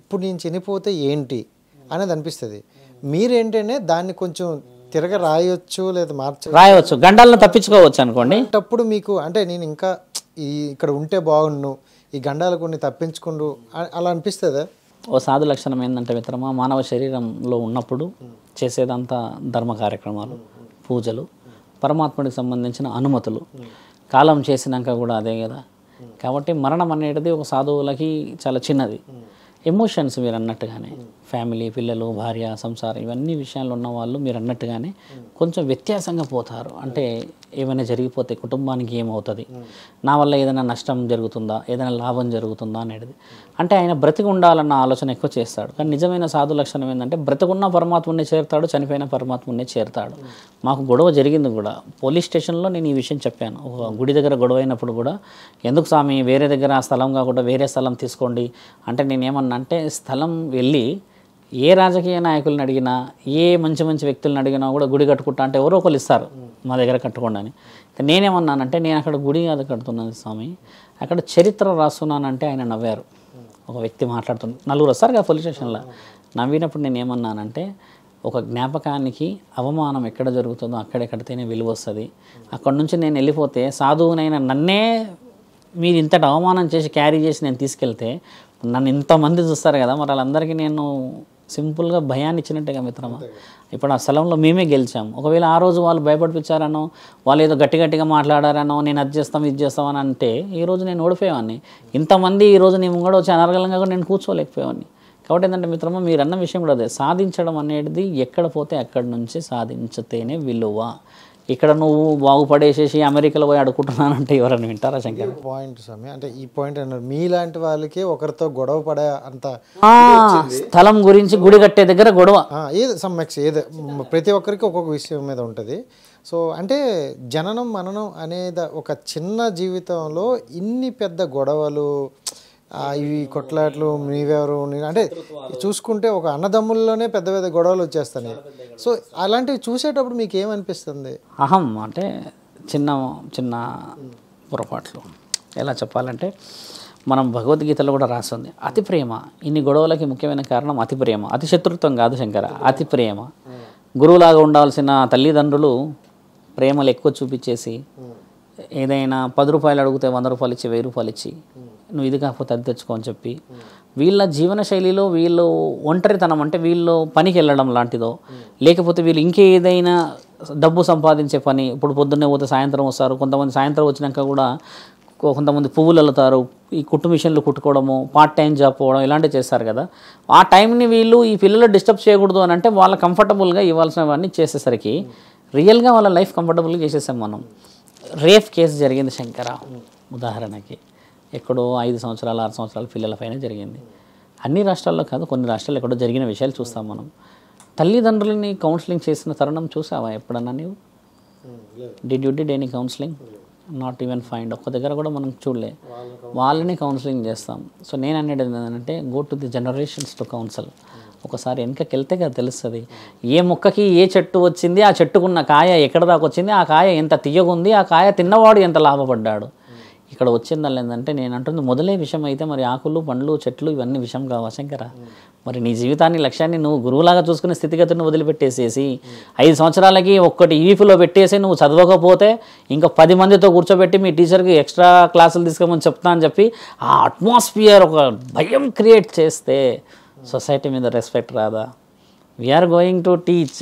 ఇప్పుడు నేను చనిపోతే ఏంటి అనేది అనిపిస్తుంది. మీరేంటనే దాన్ని కొంచెం తిరగ రాయొచ్చు లేదా రాయవచ్చు, గండాలను తప్పించుకోవచ్చు అనుకోండి. అప్పుడు మీకు అంటే నేను ఇంకా ఇక్కడ ఉంటే బాగుండు, ఈ గండాలు కొన్ని తప్పించుకుండు అలా అనిపిస్తుందా? ఓ సాధు లక్షణం ఏంటంటే మిత్రమా, మానవ శరీరంలో ఉన్నప్పుడు చేసేదంతా ధర్మ కార్యక్రమాలు, పూజలు, పరమాత్ముడికి సంబంధించిన అనుమతులు. కాలం చేసినాక కూడా అదే కదా. కాబట్టి మరణం అనేది ఒక సాధువులకి చాలా చిన్నది. ఎమోషన్స్ మీరు అన్నట్టుగానే ఫ్యామిలీ, పిల్లలు, భార్య, సంసారం, ఇవన్నీ విషయాలు ఉన్న వాళ్ళు మీరు అన్నట్టుగానే కొంచెం వ్యత్యాసంగా పోతారు. అంటే ఏమైనా జరిగిపోతే కుటుంబానికి ఏమవుతుంది, నా వల్ల ఏదైనా నష్టం జరుగుతుందా, ఏదైనా లాభం జరుగుతుందా అనేది. అంటే ఆయన బ్రతికి ఉండాలన్న ఆలోచన ఎక్కువ చేస్తాడు. కానీ నిజమైన సాధు లక్షణం ఏంటంటే, బ్రతికున్న పరమాత్ముడిని చేరుతాడు, చనిపోయిన పరమాత్ముడిని చేరుతాడు. మాకు గొడవ జరిగింది కూడా పోలీస్ స్టేషన్లో. నేను ఈ విషయం చెప్పాను. ఒక గుడి దగ్గర గొడవ అయినప్పుడు కూడా, ఎందుకు స్వామి వేరే దగ్గర స్థలం కాకుండా వేరే స్థలం తీసుకోండి అంటే, నేనేమన్నా అంటే, స్థలం వెళ్ళి ఏ రాజకీయ నాయకులను అడిగినా, ఏ మంచి వ్యక్తులను అడిగినా కూడా గుడి కట్టుకుంటా అంటే ఎవరో ఒకరు ఇస్తారు మా దగ్గర కట్టుకోండి అని. నేనేమన్నానంటే, నేను అక్కడ గుడి కాదు కడుతున్నాను స్వామి, అక్కడ చరిత్ర రాస్తున్నానంటే ఆయన నవ్వారు. ఒక వ్యక్తి మాట్లాడుతుంది, నలుగురు వస్తారు కదా పోలీస్ స్టేషన్లో. నవ్వినప్పుడు నేను ఏమన్నానంటే, ఒక జ్ఞాపకానికి అవమానం ఎక్కడ జరుగుతుందో అక్కడెక్కడితేనే విలువ వస్తుంది. అక్కడ నుంచి నేను వెళ్ళిపోతే సాధువునైనా నన్నే మీరు ఇంతటి అవమానం చేసి క్యారీ చేసి నేను తీసుకెళ్తే నన్ను ఇంతమంది చూస్తారు కదా, మరి వాళ్ళందరికీ నేను సింపుల్గా భయాన్ని ఇచ్చినట్టుగా మిత్రమా. ఇప్పుడు ఆ స్థలంలో మేమే గెలిచాము. ఒకవేళ ఆ రోజు వాళ్ళు భయపడిపించారనో, వాళ్ళు ఏదో గట్టిగా మాట్లాడారనో, నేను అది చేస్తాం ఇది చేస్తామని అంటే ఈరోజు నేను ఓడిపోయేవాడిని. ఇంతమంది ఈరోజు నీ ముంగడ వచ్చి అనర్గలంగా కూడా నేను కూర్చోలేకపోయేవాడిని. కాబట్టి ఏంటంటే మిత్రమా, మీరు అన్న విషయం కూడా అదే, సాధించడం అనేది ఎక్కడ పోతే అక్కడి నుంచి సాధించితేనే విలువ. ఇక్కడ నువ్వు బాగుపడేసేసి అమెరికాలో పోయి అడుగుకుంటున్నానంటే ఎవరన్నా వింటారా శంకర్? పాయింట్ స్వామి, అంటే ఈ పాయింట్ అన్నారు, మీలాంటి వాళ్ళకి ఒకరితో గొడవ పడే అంత స్థలం గురించి గుడి కట్టే దగ్గర గొడవ ఏది సమ్మెక్స్ ఏదో ప్రతి ఒక్కరికి ఒక్కొక్క విషయం మీద ఉంటుంది. సో అంటే జననం మననం అనేది ఒక చిన్న జీవితంలో ఇన్ని పెద్ద గొడవలు, ఇవి కొట్లాట్లు, నీవెవరు అంటే చూసుకుంటే ఒక అన్నదమ్ముల్లోనే పెద్ద పెద్ద గొడవలు వచ్చేస్తాయి. సో అలాంటివి చూసేటప్పుడు మీకు ఏమనిపిస్తుంది? అహం అంటే చిన్న పొరపాట్లు. ఎలా చెప్పాలంటే, మనం భగవద్గీతలో కూడా రాస్తుంది, అతి ప్రేమ. ఇన్ని గొడవలకి ముఖ్యమైన కారణం అతి ప్రేమ. అతి శత్రుత్వం కాదు శంకర, అతి ప్రేమ. గురువులాగా ఉండాల్సిన తల్లిదండ్రులు ప్రేమలు ఎక్కువ చూపించేసి ఏదైనా 10 రూపాయలు అడిగితే 100 రూపాయలు ఇచ్చి 1000 రూపాయలు ఇచ్చి నువ్వు ఇది కాకపోతే అది తెచ్చుకో అని చెప్పి వీళ్ళ జీవన శైలిలో వీళ్ళు ఒంటరితనం అంటే వీళ్ళు పనికి వెళ్ళడం లాంటిదో లేకపోతే వీళ్ళు ఇంకేదైనా డబ్బు సంపాదించే పని ఇప్పుడు పొద్దున్నే పోతే సాయంత్రం వస్తారు, కొంతమంది సాయంత్రం వచ్చినాక కూడా కొంతమంది పువ్వులు వెళ్తారు, ఈ కుట్టు మిషన్లు కుట్టుకోవడము, పార్ట్ టైం జాబ్ పోవడం ఇలాంటివి చేస్తారు కదా. ఆ టైంని వీళ్ళు ఈ పిల్లలు డిస్టర్బ్ చేయకూడదు అని అంటే వాళ్ళ కంఫర్టబుల్గా ఇవ్వాల్సినవన్నీ చేసేసరికి రియల్గా వాళ్ళ లైఫ్ కంఫర్టబుల్గా చేసేసాం మనం. రేప్ కేసు జరిగింది శంకర ఉదాహరణకి, ఎక్కడో 5 సంవత్సరాలు 6 సంవత్సరాల పిల్లల పైన జరిగింది. అన్ని రాష్ట్రాల్లో కాదు, కొన్ని రాష్ట్రాల్లో ఎక్కడో జరిగిన విషయాలు చూస్తాం మనం. తల్లిదండ్రులని కౌన్సిలింగ్ చేసిన తరుణం చూసావా ఎప్పుడన్నా నీవు? Did any counselling? Not even find ఒక్క దగ్గర కూడా మనం చూడలే. వాళ్ళని కౌన్సిలింగ్ చేస్తాం. సో నేను అనేది ఏంటంటే go to the generations to counsel. ఒకసారి వెనకకి వెళ్తే కదా తెలుస్తుంది ఏ మొక్కకి ఏ చెట్టు వచ్చింది, ఆ చెట్టుకున్న కాయ ఎక్కడ దాకా వచ్చింది, ఆ కాయ ఎంత తీయగుంది, ఆ కాయ తిన్నవాడు ఎంత లాభపడ్డాడు. ఇక్కడ వచ్చిందని ఏంటంటే నేను అంటుంది మొదలే విషయం అయితే మరి ఆకులు పండ్లు చెట్లు ఇవన్నీ విషయం కావా శంకర? మరి నీ జీవితాన్ని లక్ష్యాన్ని నువ్వు గురువులాగా చూసుకునే స్థితిగతిని వదిలిపెట్టేసేసి 5 సంవత్సరాలకి ఒక్కటి ఈఫ్లో పెట్టేసి నువ్వు చదవకపోతే ఇంకా 10 మందితో కూర్చోబెట్టి మీ టీచర్కి ఎక్స్ట్రా క్లాసులు తీసుకోమని చెప్తా అని చెప్పి ఆ అట్మాస్ఫియర్ ఒక భయం క్రియేట్ చేస్తే సొసైటీ మీద రెస్పెక్ట్ రాదా? We are going to teach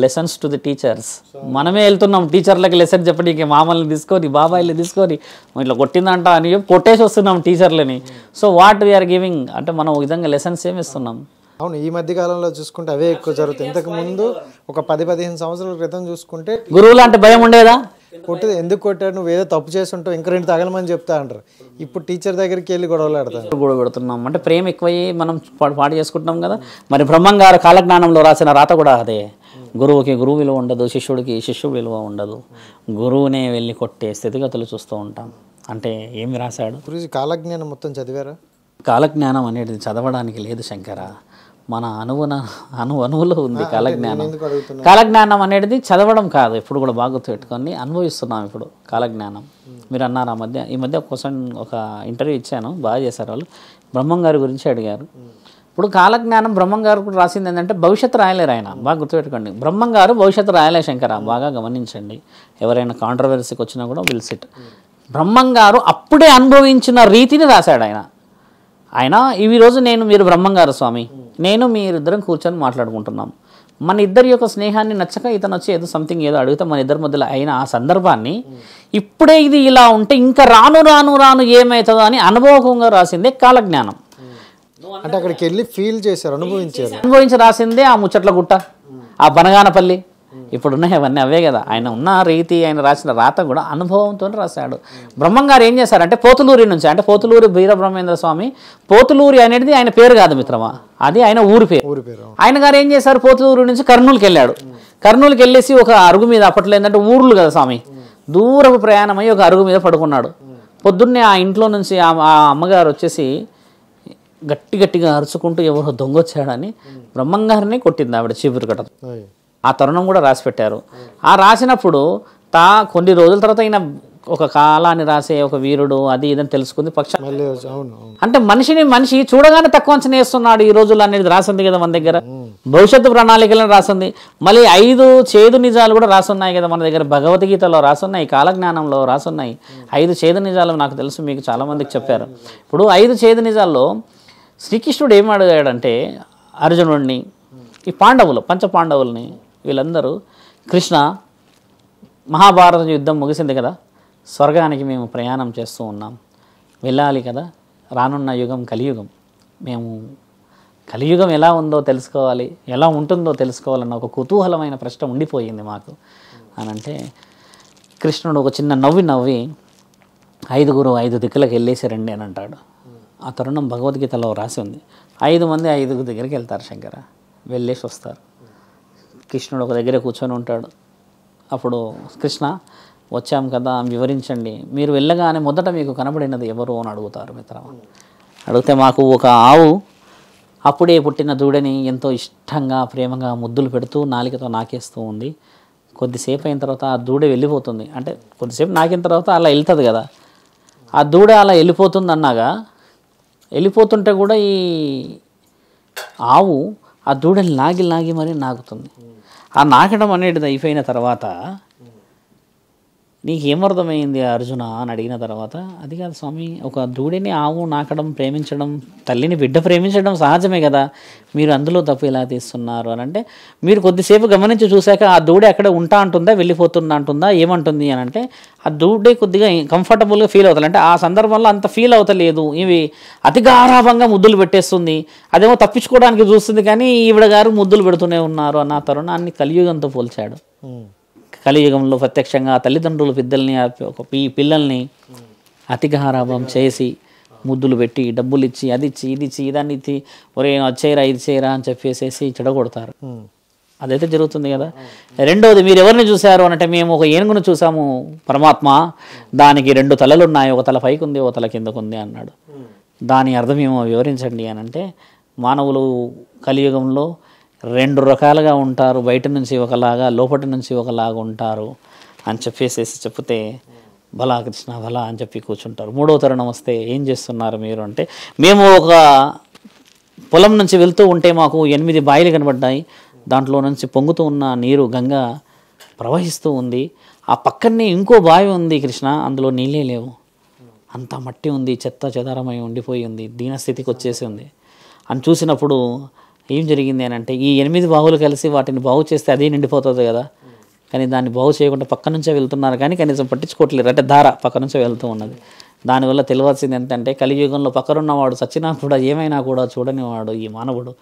lessons to the teachers. మనమే వెళ్తున్నాం టీచర్లకి లెసన్ చెప్పడానికి, మామల్ని తీసుకొని బాబాయిని తీసుకొని ఇట్లా కొట్టిందంట అని కొట్టేసి వస్తున్నాం టీచర్లని. సో వాట్ వీఆర్ గివింగ్ అంటే మనం ఒక విధంగా లెసన్స్ ఏమి ఇస్తున్నాం? అవును, ఈ మధ్య కాలంలో చూసుకుంటే అవే ఎక్కువ జరుగుతాయి. ఇంతకు ముందు ఒక 10-15 సంవత్సరాల క్రితం చూసుకుంటే గురువులు అంటే భయం ఉండేదా? కొట్టేది ఎందుకు కొట్టాడు, నువ్వు ఏదో తప్పు చేస్తుంటావు ఇంకా 2 తగలమని చెప్తా అంటారు. ఇప్పుడు టీచర్ దగ్గరికి వెళ్ళి గొడవలు ఆడతారు. గొడవ పెడుతున్నాం అంటే ప్రేమ ఎక్కువయ్యి మనం పాటు చేసుకుంటున్నాం కదా. మరి బ్రహ్మంగారు కాలజ్ఞానంలో రాసిన రాత కూడా అదే. గురువుకి గురువు విలువ ఉండదు, శిష్యుడికి శిష్యుడు విలువ ఉండదు, గురువునే వెళ్ళి కొట్టే స్థితిగతులు చూస్తూ ఉంటాం. అంటే ఏమి రాశాడు గురూజీ? కాలజ్ఞానం మొత్తం చదివారా? కాలజ్ఞానం అనేది చదవడానికి లేదు శంకర, మన అణువులో ఉంది కాలజ్ఞానం. కాలజ్ఞానం అనేది చదవడం కాదు, ఇప్పుడు కూడా బాగా గుర్తుపెట్టుకొని అనుభవిస్తున్నాం ఇప్పుడు కాలజ్ఞానం. మీరు అన్నారు ఈ మధ్య ఒక ఇంటర్వ్యూ ఇచ్చాను, బాగా చేశారు వాళ్ళు. బ్రహ్మం గారి గురించి అడిగారు. ఇప్పుడు కాలజ్ఞానం బ్రహ్మం గారు కూడా రాసింది ఏంటంటే భవిష్యత్తు రాయలేరు ఆయన, బాగా గుర్తుపెట్టుకోండి. బ్రహ్మం గారు భవిష్యత్తు రాయలే శంకర, బాగా గమనించండి. ఎవరైనా కాంట్రవర్సీకి వచ్చినా కూడా విల్ సిట్. బ్రహ్మం గారు అప్పుడే అనుభవించిన రీతిని రాశాడు ఆయన. ఈరోజు మీరు బ్రహ్మంగారు స్వామి, నేను మీరిద్దరం కూర్చొని మాట్లాడుకుంటున్నాం. మన ఇద్దరి యొక్క స్నేహాన్ని నచ్చక ఇతను వచ్చి ఏదో సంథింగ్ ఏదో అడిగితే మన ఇద్దరి మధ్యలో అయిన ఆ సందర్భాన్ని ఇప్పుడే ఇది ఇలా ఉంటే ఇంకా రాను రాను రాను ఏమవుతుందో అని అనుభవంగా రాసిందే కాలజ్ఞానం. అంటే అక్కడికి వెళ్ళి ఫీల్ చేశారు, అనుభవించి రాసిందే ఆ ముచ్చట్ల గుట్ట, ఆ బనగానపల్లి. ఇప్పుడున్నాయి అవన్నీ అవే కదా. ఆయన ఉన్న రీతి, ఆయన రాసిన రాత కూడా అనుభవంతో రాశాడు. బ్రహ్మంగారు ఏం చేశారంటే పోతులూరి నుంచి, అంటే పోతులూరి వీరబ్రహ్మేంద్ర స్వామి, పోతులూరి అనేది ఆయన పేరు కాదు మిత్రమా, అది ఆయన ఊరి పేరు. ఆయన గారు ఏం చేశారు, పోతులూరి నుంచి కర్నూలుకి వెళ్ళాడు. కర్నూలుకి వెళ్ళేసి ఒక అరుగు మీద, అప్పట్లో ఏంటంటే ఊర్లు కదా స్వామి, దూరపు ప్రయాణమై ఒక అరుగు మీద పడుకున్నాడు. పొద్దున్నే ఆ ఇంట్లో నుంచి ఆ అమ్మగారు వచ్చేసి గట్టిగా అరుచుకుంటూ ఎవరో దొంగొచ్చాడని బ్రహ్మంగారిని కొట్టింది ఆవిడ చీపురు కట్ట. ఆ తరుణం కూడా రాసి పెట్టారు. ఆ రాసినప్పుడు కొన్ని రోజుల తర్వాత ఈయన ఒక కాలాన్ని రాసే ఒక వీరుడు అది ఇదని తెలుసుకుంది పక్షం. అంటే మనిషి చూడగానే తక్కువ అంచనా వేస్తున్నాడు ఈ రోజుల్లో అనేది రాసింది కదా మన దగ్గర. భవిష్యత్తు ప్రణాళికలను రాసింది. మళ్ళీ 5 చేదు నిజాలు కూడా రాసున్నాయి కదా మన దగ్గర. భగవద్గీతలో రాసున్నాయి, కాలజ్ఞానంలో రాసున్నాయి. 5 చేదు నిజాలు నాకు తెలుసు, మీకు చాలామందికి చెప్పారు. ఇప్పుడు 5 చేదు నిజాల్లో శ్రీకృష్ణుడు ఏం అడిగాడంటే అర్జునుడిని, ఈ పాండవులు, పంచపాండవుల్ని, వీళ్ళందరూ కృష్ణ, మహాభారత యుద్ధం ముగిసింది కదా, స్వర్గానికి మేము ప్రయాణం చేస్తూ ఉన్నాం, వెళ్ళాలి కదా, రానున్న యుగం కలియుగం, మేము కలియుగం ఎలా ఉందో తెలుసుకోవాలి, ఎలా ఉంటుందో తెలుసుకోవాలన్న ఒక కుతూహలమైన ప్రశ్న ఉండిపోయింది మాకు అని అంటే కృష్ణుడు ఒక చిన్న నవ్వి 5 దిక్కులకు వెళ్ళేసి రండి అని అంటాడు. ఆ తరుణం భగవద్గీతలో రాసి ఉంది. 5 మంది 5 దగ్గరికి వెళ్తారు శంకర, వెళ్ళేసి వస్తారు. కృష్ణుడు ఒక దగ్గర కూర్చొని ఉంటాడు. అప్పుడు కృష్ణ వచ్చాం కదా వివరించండి, మీరు వెళ్ళగానే మొదట మీకు కనబడినది ఎవరు అని అడుగుతారు మిత్రమా. అడిగితే మాకు ఒక ఆవు అప్పుడే పుట్టిన దూడని ఎంతో ఇష్టంగా ప్రేమగా ముద్దులు పెడుతూ నాలికతో నాకేస్తూ ఉంది. కొద్దిసేపు అయిన తర్వాత ఆ దూడ వెళ్ళిపోతుంది, అంటే కొద్దిసేపు నాకిన తర్వాత అలా వెళ్తుంది కదా, ఆ దూడ అలా వెళ్ళిపోతుంది అన్నాగా, వెళ్ళిపోతుంటే కూడా ఈ ఆవు ఆ దూడని లాగి మరీ నాకుతుంది. ఆ నాకడం అనేది అయిపోయిన తర్వాత నీకు ఏమర్థమైంది అర్జున అని అడిగిన తర్వాత, అది కాదు స్వామి, ఒక దూడని ఆవు నాకడం ప్రేమించడం, తల్లిని బిడ్డ ప్రేమించడం సహజమే కదా, మీరు అందులో తప్పు ఎలా తీస్తున్నారు అని అంటే, మీరు కొద్దిసేపు గమనించి చూశాక ఆ దూడే అక్కడ ఉంటా అంటుందా, వెళ్ళిపోతుందా అంటుందా, ఏమంటుంది అని అంటే, ఆ దూడే కొద్దిగా కంఫర్టబుల్గా ఫీల్ అవుతుంది. అంటే ఆ సందర్భంలో అంత ఫీల్ అవుతలేదు, ఇవి అతి గారాభంగా ముద్దులు పెట్టేస్తుంది, అదేమో తప్పించుకోవడానికి చూస్తుంది, కానీ ఈవిడ గారు ముద్దులు పెడుతూనే ఉన్నారు అన్న తరుణాన్ని కలియుగంతో పోల్చాడు. కలియుగంలో ప్రత్యక్షంగా తల్లిదండ్రులు పిల్లల్ని అతి గారాభం చేసి ముద్దులు పెట్టి డబ్బులు ఇచ్చి అది ఇచ్చి ఇది ఇచ్చి ఇదాన్ని ఇచ్చి ఒరే వచ్చేయరా ఇది చేయరా అని చెప్పేసేసి చెడగొడతారు. అదైతే జరుగుతుంది కదా. రెండవది, మీరు ఎవరిని చూశారు అంటే, మేము ఒక ఏనుగును చూసాము పరమాత్మ, దానికి 2 తలలు ఉన్నాయి, ఒక తల పైకి ఉంది, ఒక తల కిందకు ఉంది అన్నాడు. దాని అర్థం ఏమో వివరించండి అని అంటే, మానవులు కలియుగంలో 2 రకాలుగా ఉంటారు, బయట నుంచి ఒకలాగా లోపటి నుంచి ఒకలాగా ఉంటారు అని చెప్పేసేసి చెప్తే, భలా కృష్ణ భలా అని చెప్పి కూర్చుంటారు. 3వ తరుణం వస్తే, ఏం చేస్తున్నారు మీరు అంటే, మేము ఒక పొలం నుంచి వెళ్తూ ఉంటే మాకు 8 బాయిలు కనబడ్డాయి, దాంట్లో నుంచి పొంగుతూ ఉన్న నీరు గంగా ప్రవహిస్తూ ఉంది, ఆ పక్కనే ఇంకో బావి ఉంది కృష్ణ, అందులో నీళ్ళే లేవు, అంత మట్టి ఉంది, చెత్త చెదారమై ఉండిపోయి ఉంది, దీనస్థితికి వచ్చేసి ఉంది అని చూసినప్పుడు ఏం జరిగింది అని అంటే, ఈ 8 బావులు కలిసి వాటిని బాగు చేస్తే అదే నిండిపోతుంది కదా, కానీ దాన్ని బాగు చేయకుండా పక్క నుంచే వెళ్తున్నారు, కానీ కనీసం పట్టించుకోవట్లేదు. అంటే ధార పక్క నుంచే వెళ్తూ ఉన్నది. దానివల్ల తెలియాల్సింది ఏంటంటే, కలియుగంలో పక్కనున్నవాడు చచ్చినా కూడా ఏమైనా కూడా చూడనివాడు ఈ మానవుడు.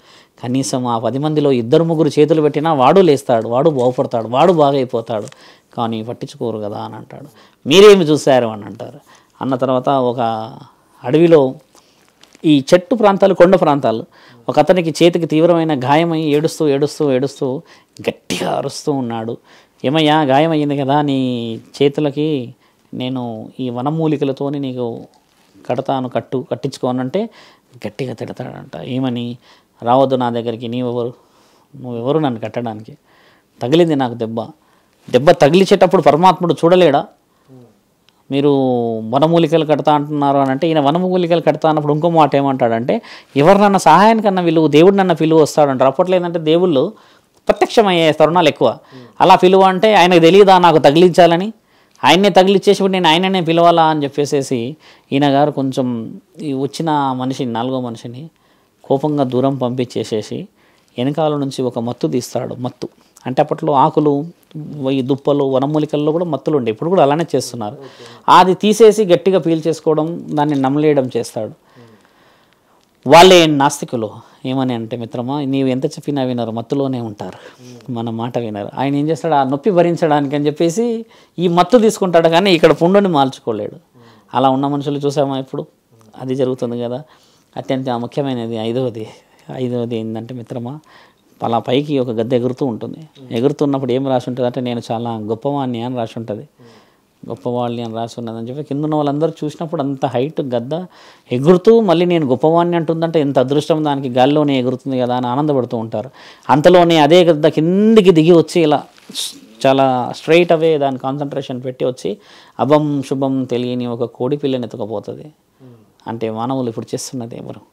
కనీసం ఆ 10 మందిలో 2-3 చేతులు పెట్టినా వాడు లేస్తాడు, వాడు బాగుపడతాడు, వాడు బాగైపోతాడు, కానీ పట్టించుకోరు కదా అని అంటాడు. మీరేమి చూశారు అని అంటారు. అన్న తర్వాత, ఒక అడవిలో ఈ చెట్టు ప్రాంతాలు, కొండ ప్రాంతాలు, ఒక అతనికి చేతికి తీవ్రమైన గాయమై ఏడుస్తూ ఏడుస్తూ ఏడుస్తూ గట్టిగా అరుస్తూ ఉన్నాడు. ఏమయ్యా, గాయమయ్యింది కదా నీ చేతులకి, నేను ఈ వనమూలికలతోని నీకు కడతాను, కట్టించుకోనంటే గట్టిగా తిడతాడంట. ఏమని, రావద్దు నా దగ్గరికి, నువ్వెవరు నన్ను కట్టడానికి, తగిలింది నాకు దెబ్బ తగిలిచేటప్పుడు పరమాత్ముడు చూడలేడా, మీరు వనమూలికలు కడతా అంటున్నారు అని అంటే, ఈయన వనమూలికలు కడతా అన్నప్పుడు ఇంకో మాట ఏమంటాడంటే, ఎవరినన్నా సహాయానికన్నా విలువ, దేవుడు నన్న పిలువ వస్తాడంటారు. అప్పట్లో ఏంటంటే దేవుళ్ళు ప్రత్యక్షమయ్యే తరుణాలు ఎక్కువ. అలా పిలువ అంటే ఆయనకు తెలియదా నాకు తగిలించాలని, ఆయన్నే తగిలిచ్చేసి నేను ఆయననే పిలవాలా అని చెప్పేసేసి ఈయన గారు కొంచెం ఈ వచ్చిన మనిషిని, 4వ మనిషిని కోపంగా దూరం పంపించేసేసి వెనకాల నుంచి ఒక మత్తు తీస్తాడు. మత్తు అంటే అప్పట్లో ఆకులు, ఈ దుప్పలు, వనమూలికల్లో కూడా మత్తులు ఉండే, ఇప్పుడు కూడా అలానే చేస్తున్నారు. అది తీసేసి గట్టిగా పీల్చేసుకోవడం, దాన్ని నమలేయడం చేస్తాడు. వాళ్ళే నాస్తికులు. ఏమని అంటే, మిత్రమా నీవు ఎంత చెప్పినా వినరు, మత్తులోనే ఉంటారు, మన మాట వినరు. ఆయన ఏం చేస్తాడు, ఆ నొప్పి భరించడానికి అని చెప్పేసి ఈ మత్తు తీసుకుంటాడు, కానీ ఇక్కడ పుండుని మార్చుకోలేడు. అలా ఉన్న మనుషులు చూసామా ఇప్పుడు, అది జరుగుతుంది కదా. అత్యంత ముఖ్యమైనది ఐదవది ఏంటంటే మిత్రమా, అలా పైకి ఒక గద్ద ఎగురుతూ ఉంటుంది. ఎగురుతున్నప్పుడు ఏం రాసి ఉంటుంది అంటే, నేను చాలా గొప్పవాణ్ణి అని రాసి ఉంటుంది, గొప్పవాళ్ళని అని రాసి ఉన్నదని చెప్పి కింద ఉన్న వాళ్ళందరూ చూసినప్పుడు అంత హైట్ గద్ద ఎగురుతూ మళ్ళీ నేను గొప్పవాణ్ణి అంటుందంటే ఎంత అదృష్టం, దానికి గాల్లోనే ఎగురుతుంది కదా అని ఆనందపడుతూ ఉంటారు. అంతలోనే అదే గద్ద కిందికి దిగి వచ్చి ఇలా చాలా స్ట్రైట్ అవే దాని కాన్సన్ట్రేషన్ పెట్టి వచ్చి అభం శుభం తెలియని ఒక కోడి పిల్లని ఎత్తుకపోతుంది. అంటే మానవులు ఇప్పుడు చేస్తున్నది ఎవరు,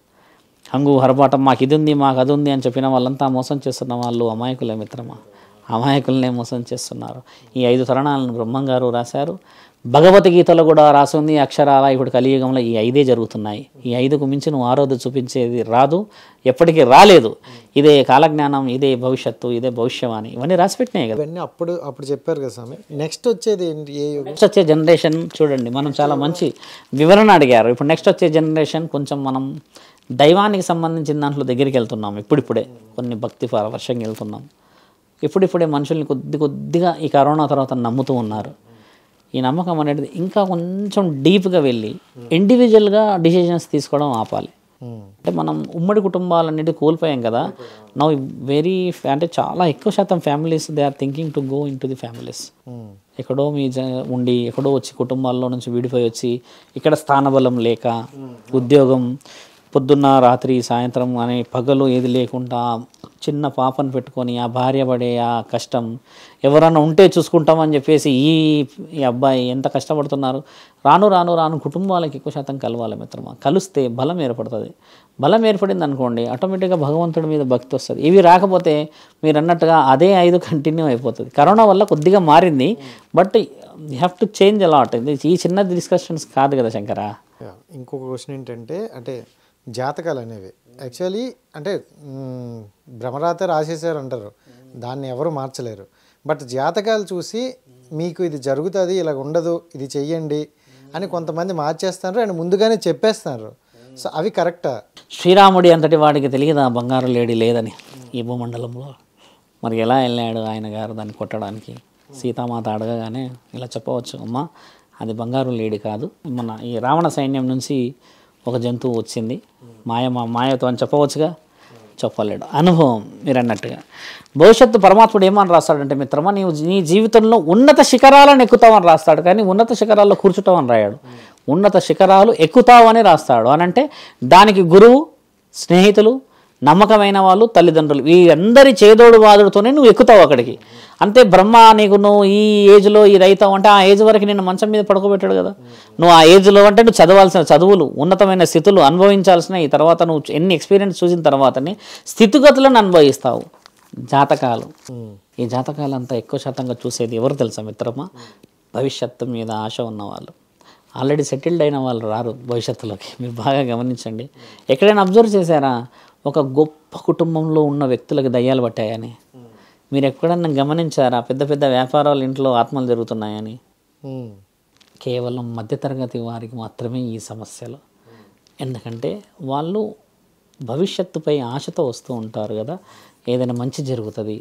హంగు హరపాటం, మాకు ఇది ఉంది మాకు అది ఉంది అని చెప్పిన వాళ్ళంతా మోసం చేస్తున్న వాళ్ళు అమాయకులే మిత్రమా, అమాయకులనే మోసం చేస్తున్నారు. ఈ 5 తరుణాలను బ్రహ్మంగారు రాశారు. భగవద్గీతలో కూడా రాసింది అక్షరాల. ఇప్పుడు కలియుగంలో ఈ 5 జరుగుతున్నాయి. ఈ 5కు మించి నువ్వు ఆరోధు చూపించేది రాదు, ఎప్పటికీ రాలేదు. ఇదే కాలజ్ఞానం, ఇదే భవిష్యత్తు, ఇదే భవిష్యవాణి, ఇవన్నీ రాసిపెట్టినాయి కదా. ఇవన్నీ అప్పుడు చెప్పారు కదా స్వామి. నెక్స్ట్ వచ్చేది ఏంటి, నెక్స్ట్ వచ్చే జనరేషన్ చూడండి, మనం చాలా మంచి వివరణ అడిగారు. ఇప్పుడు నెక్స్ట్ వచ్చే జనరేషన్ కొంచెం మనం దైవానికి సంబంధించిన దాంట్లో దగ్గరికి వెళ్తున్నాం. ఇప్పుడిప్పుడే కొన్ని భక్తి పరవశంగా వెళ్తున్నాం. ఇప్పుడిప్పుడే మనుషుల్ని కొద్దిగా ఈ కరోనా తర్వాత నమ్ముతూ ఉన్నారు. ఈ నమ్మకం అనేది ఇంకా కొంచెం డీప్గా వెళ్ళి ఇండివిజువల్గా డిసిషన్స్ తీసుకోవడం ఆపాలి. అంటే మనం ఉమ్మడి కుటుంబాలన్నిటి కోల్పోయాం కదా. నౌ అంటే చాలా ఎక్కువ శాతం families they are thinking to go in to the families. ఎక్కడో ఉండి ఎక్కడో వచ్చి కుటుంబాల్లో నుంచి విడిపోయి వచ్చి ఇక్కడ స్థానబలం లేక, ఉద్యోగం పొద్దున్న రాత్రి సాయంత్రం అనే పగలు ఏది లేకుండా చిన్న పాపను పెట్టుకొని ఆ భార్య పడే ఆ కష్టం, ఎవరన్నా ఉంటే చూసుకుంటామని చెప్పేసి ఈ అబ్బాయి ఎంత కష్టపడుతున్నారు. రాను రాను రాను కుటుంబాలకు ఎక్కువ శాతం కలవాలి మిత్రమా. కలిస్తే బలం ఏర్పడుతుంది. బలం ఏర్పడింది అనుకోండి, ఆటోమేటిక్గా భగవంతుడి మీద భక్తి వస్తుంది. ఇవి రాకపోతే మీరు అన్నట్టుగా అదే 5 కంటిన్యూ అయిపోతుంది. కరోనా వల్ల కొద్దిగా మారింది, but you have to change a lot. ఈ చిన్న డిస్కషన్స్ కాదు కదా శంకరా. ఇంకొక క్వశ్చన్ ఏంటంటే, అంటే జాతకాలు అనేవి యాక్చువల్లీ అంటే భ్రమరాత రాసేసారు అంటారు, దాన్ని ఎవరు మార్చలేరు. బట్ జాతకాలు చూసి మీకు ఇది జరుగుతుంది, ఇలా ఉండదు, ఇది చెయ్యండి అని కొంతమంది మార్చేస్తారు అండ్ ముందుగానే చెప్పేస్తున్నారు. సో అవి కరెక్టా? శ్రీరాముడి అంతటి వాడికి తెలియదా బంగారు లేడీ లేదని ఈ భూమండలంలో? మరి ఎలా వెళ్ళాడు ఆయన గారు దాన్ని కొట్టడానికి? సీతామాత అడగగానే ఇలా చెప్పవచ్చు, అమ్మ అది బంగారు లేడీ కాదు, మన ఈ రావణ సైన్యం నుంచి ఒక జంతువు వచ్చింది, మాయతో అని చెప్పవచ్చుగా. చెప్పలేడు. అనుభవం మీరు అన్నట్టుగా. భవిష్యత్తు పరమాత్ముడు ఏమని రాస్తాడంటే మిత్రమా, నీవు నీ జీవితంలో ఉన్నత శిఖరాలను ఎక్కుతావని రాస్తాడు, కానీ ఉన్నత శిఖరాల్లో కూర్చుంటామని రాయాడు. ఉన్నత శిఖరాలు ఎక్కుతావు అని రాస్తాడు. అని అంటే దానికి గురువు, స్నేహితులు, నమ్మకమైన వాళ్ళు, తల్లిదండ్రులు, వీరందరి చేదోడు వాదుడుతోనే నువ్వు ఎక్కుతావు అక్కడికి. అంతే బ్రహ్మ నీకు నువ్వు ఈ ఏజ్లో ఇది అవుతావు అంటే ఆ ఏజ్ వరకు నిన్ను మంచం మీద పడుకోబెట్టాడు కదా. నువ్వు ఆ ఏజ్లో అంటే నువ్వు చదవాల్సిన చదువులు, ఉన్నతమైన స్థితులు అనుభవించాల్సిన, ఈ తర్వాత నువ్వు ఎన్ని ఎక్స్పీరియన్స్ చూసిన తర్వాతనే స్థితిగతులను అనుభవిస్తావు. జాతకాలు, ఈ జాతకాలు అంతా ఎక్కువ శాతంగా చూసేది ఎవరు తెలుసా మిత్రమా? భవిష్యత్తు మీద ఆశ ఉన్నవాళ్ళు, ఆల్రెడీ సెటిల్డ్ అయిన వాళ్ళు రారు భవిష్యత్తులోకి. మీరు బాగా గమనించండి. ఎక్కడైనా అబ్జర్వ్ చేశారా ఒక గొప్ప కుటుంబంలో ఉన్న వ్యక్తులకు దయ్యాలు పట్టాయని? మీరు ఎక్కడన్నా గమనించారా పెద్ద పెద్ద వ్యాపారాల ఇంట్లో ఆత్మలు జరుగుతున్నాయని? కేవలం మధ్యతరగతి వారికి మాత్రమే ఈ సమస్యలు. ఎందుకంటే వాళ్ళు భవిష్యత్తుపై ఆశతో వస్తూ ఉంటారు కదా, ఏదైనా మంచి జరుగుతుంది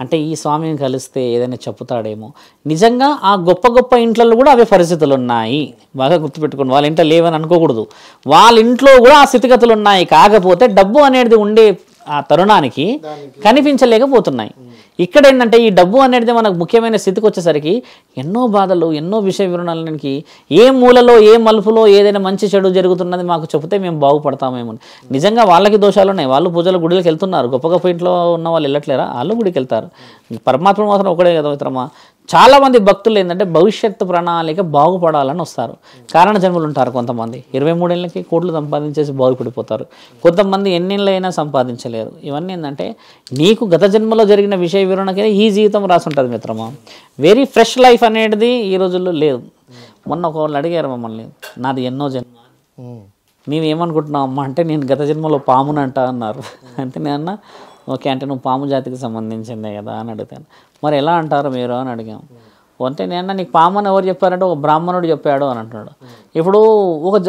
అంటే ఈ స్వామిని కలిస్తే ఏదైనా చెప్పుతాడేమో. నిజంగా ఆ గొప్ప గొప్ప ఇంట్లో కూడా అవే పరిస్థితులు ఉన్నాయి. బాగా గుర్తుపెట్టుకోండి, వాళ్ళ ఇంట్లో లేవని అనుకోకూడదు. వాళ్ళ ఇంట్లో కూడా ఆ స్థితిగతులు ఉన్నాయి. కాకపోతే డబ్బు అనేది ఉండే ఆ తరుణానికి కనిపించలేకపోతున్నాయి. ఇక్కడ ఏంటంటే ఈ డబ్బు అనేది మనకు ముఖ్యమైన స్థితికి వచ్చేసరికి ఎన్నో బాధలు, ఎన్నో విషయ వివరణలకి ఏ మూలలో ఏ మలుపులో ఏదైనా మంచి చెడు జరుగుతున్నది మాకు చెబితే మేము బాగుపడతామేమో. నిజంగా వాళ్ళకి దోషాలు ఉన్నాయి, వాళ్ళు పూజల గుడికి వెళ్తున్నారు. గొప్ప గొప్ప ఇంట్లో ఉన్న వాళ్ళు వెళ్ళట్లేరా? వాళ్ళు గుడికి వెళ్తారు. పరమాత్మ మాత్రం ఒకడే కదా మిత్రమా. చాలామంది భక్తులు ఏంటంటే భవిష్యత్తు ప్రణాళిక బాగుపడాలని వస్తారు. కారణ జన్మలు ఉంటారు. కొంతమంది 23 ఏళ్ళకి కోట్లు సంపాదించేసి బాగుపడిపోతారు. కొంతమంది ఎన్నేళ్ళైనా సంపాదించలేరు. ఇవన్నీ ఏంటంటే నీకు గత జన్మలో జరిగిన విషయ వివరణకే ఈ జీవితం రాసి ఉంటుంది మిత్రమా. వెరీ ఫ్రెష్ లైఫ్ అనేది ఈ రోజుల్లో లేదు. మొన్న ఒకళ్ళు అడిగారు మమ్మల్ని, నాది ఎన్నో జన్మ, నీవేమనుకుంటున్నావు అమ్మ అంటే నేను గత జన్మలో పామునంట అన్నారు. అంటే నేను ఓకే అంటే నువ్వు పాము జాతికి సంబంధించిందే కదా అని అడుగుతాను. మరి ఎలా అంటారు మీరు అని అడిగాము. అంటే నేను నీకు పాము అని ఎవరు చెప్పారంటే ఒక బ్రాహ్మణుడు చెప్పాడు అని అంటున్నాడు. ఇప్పుడు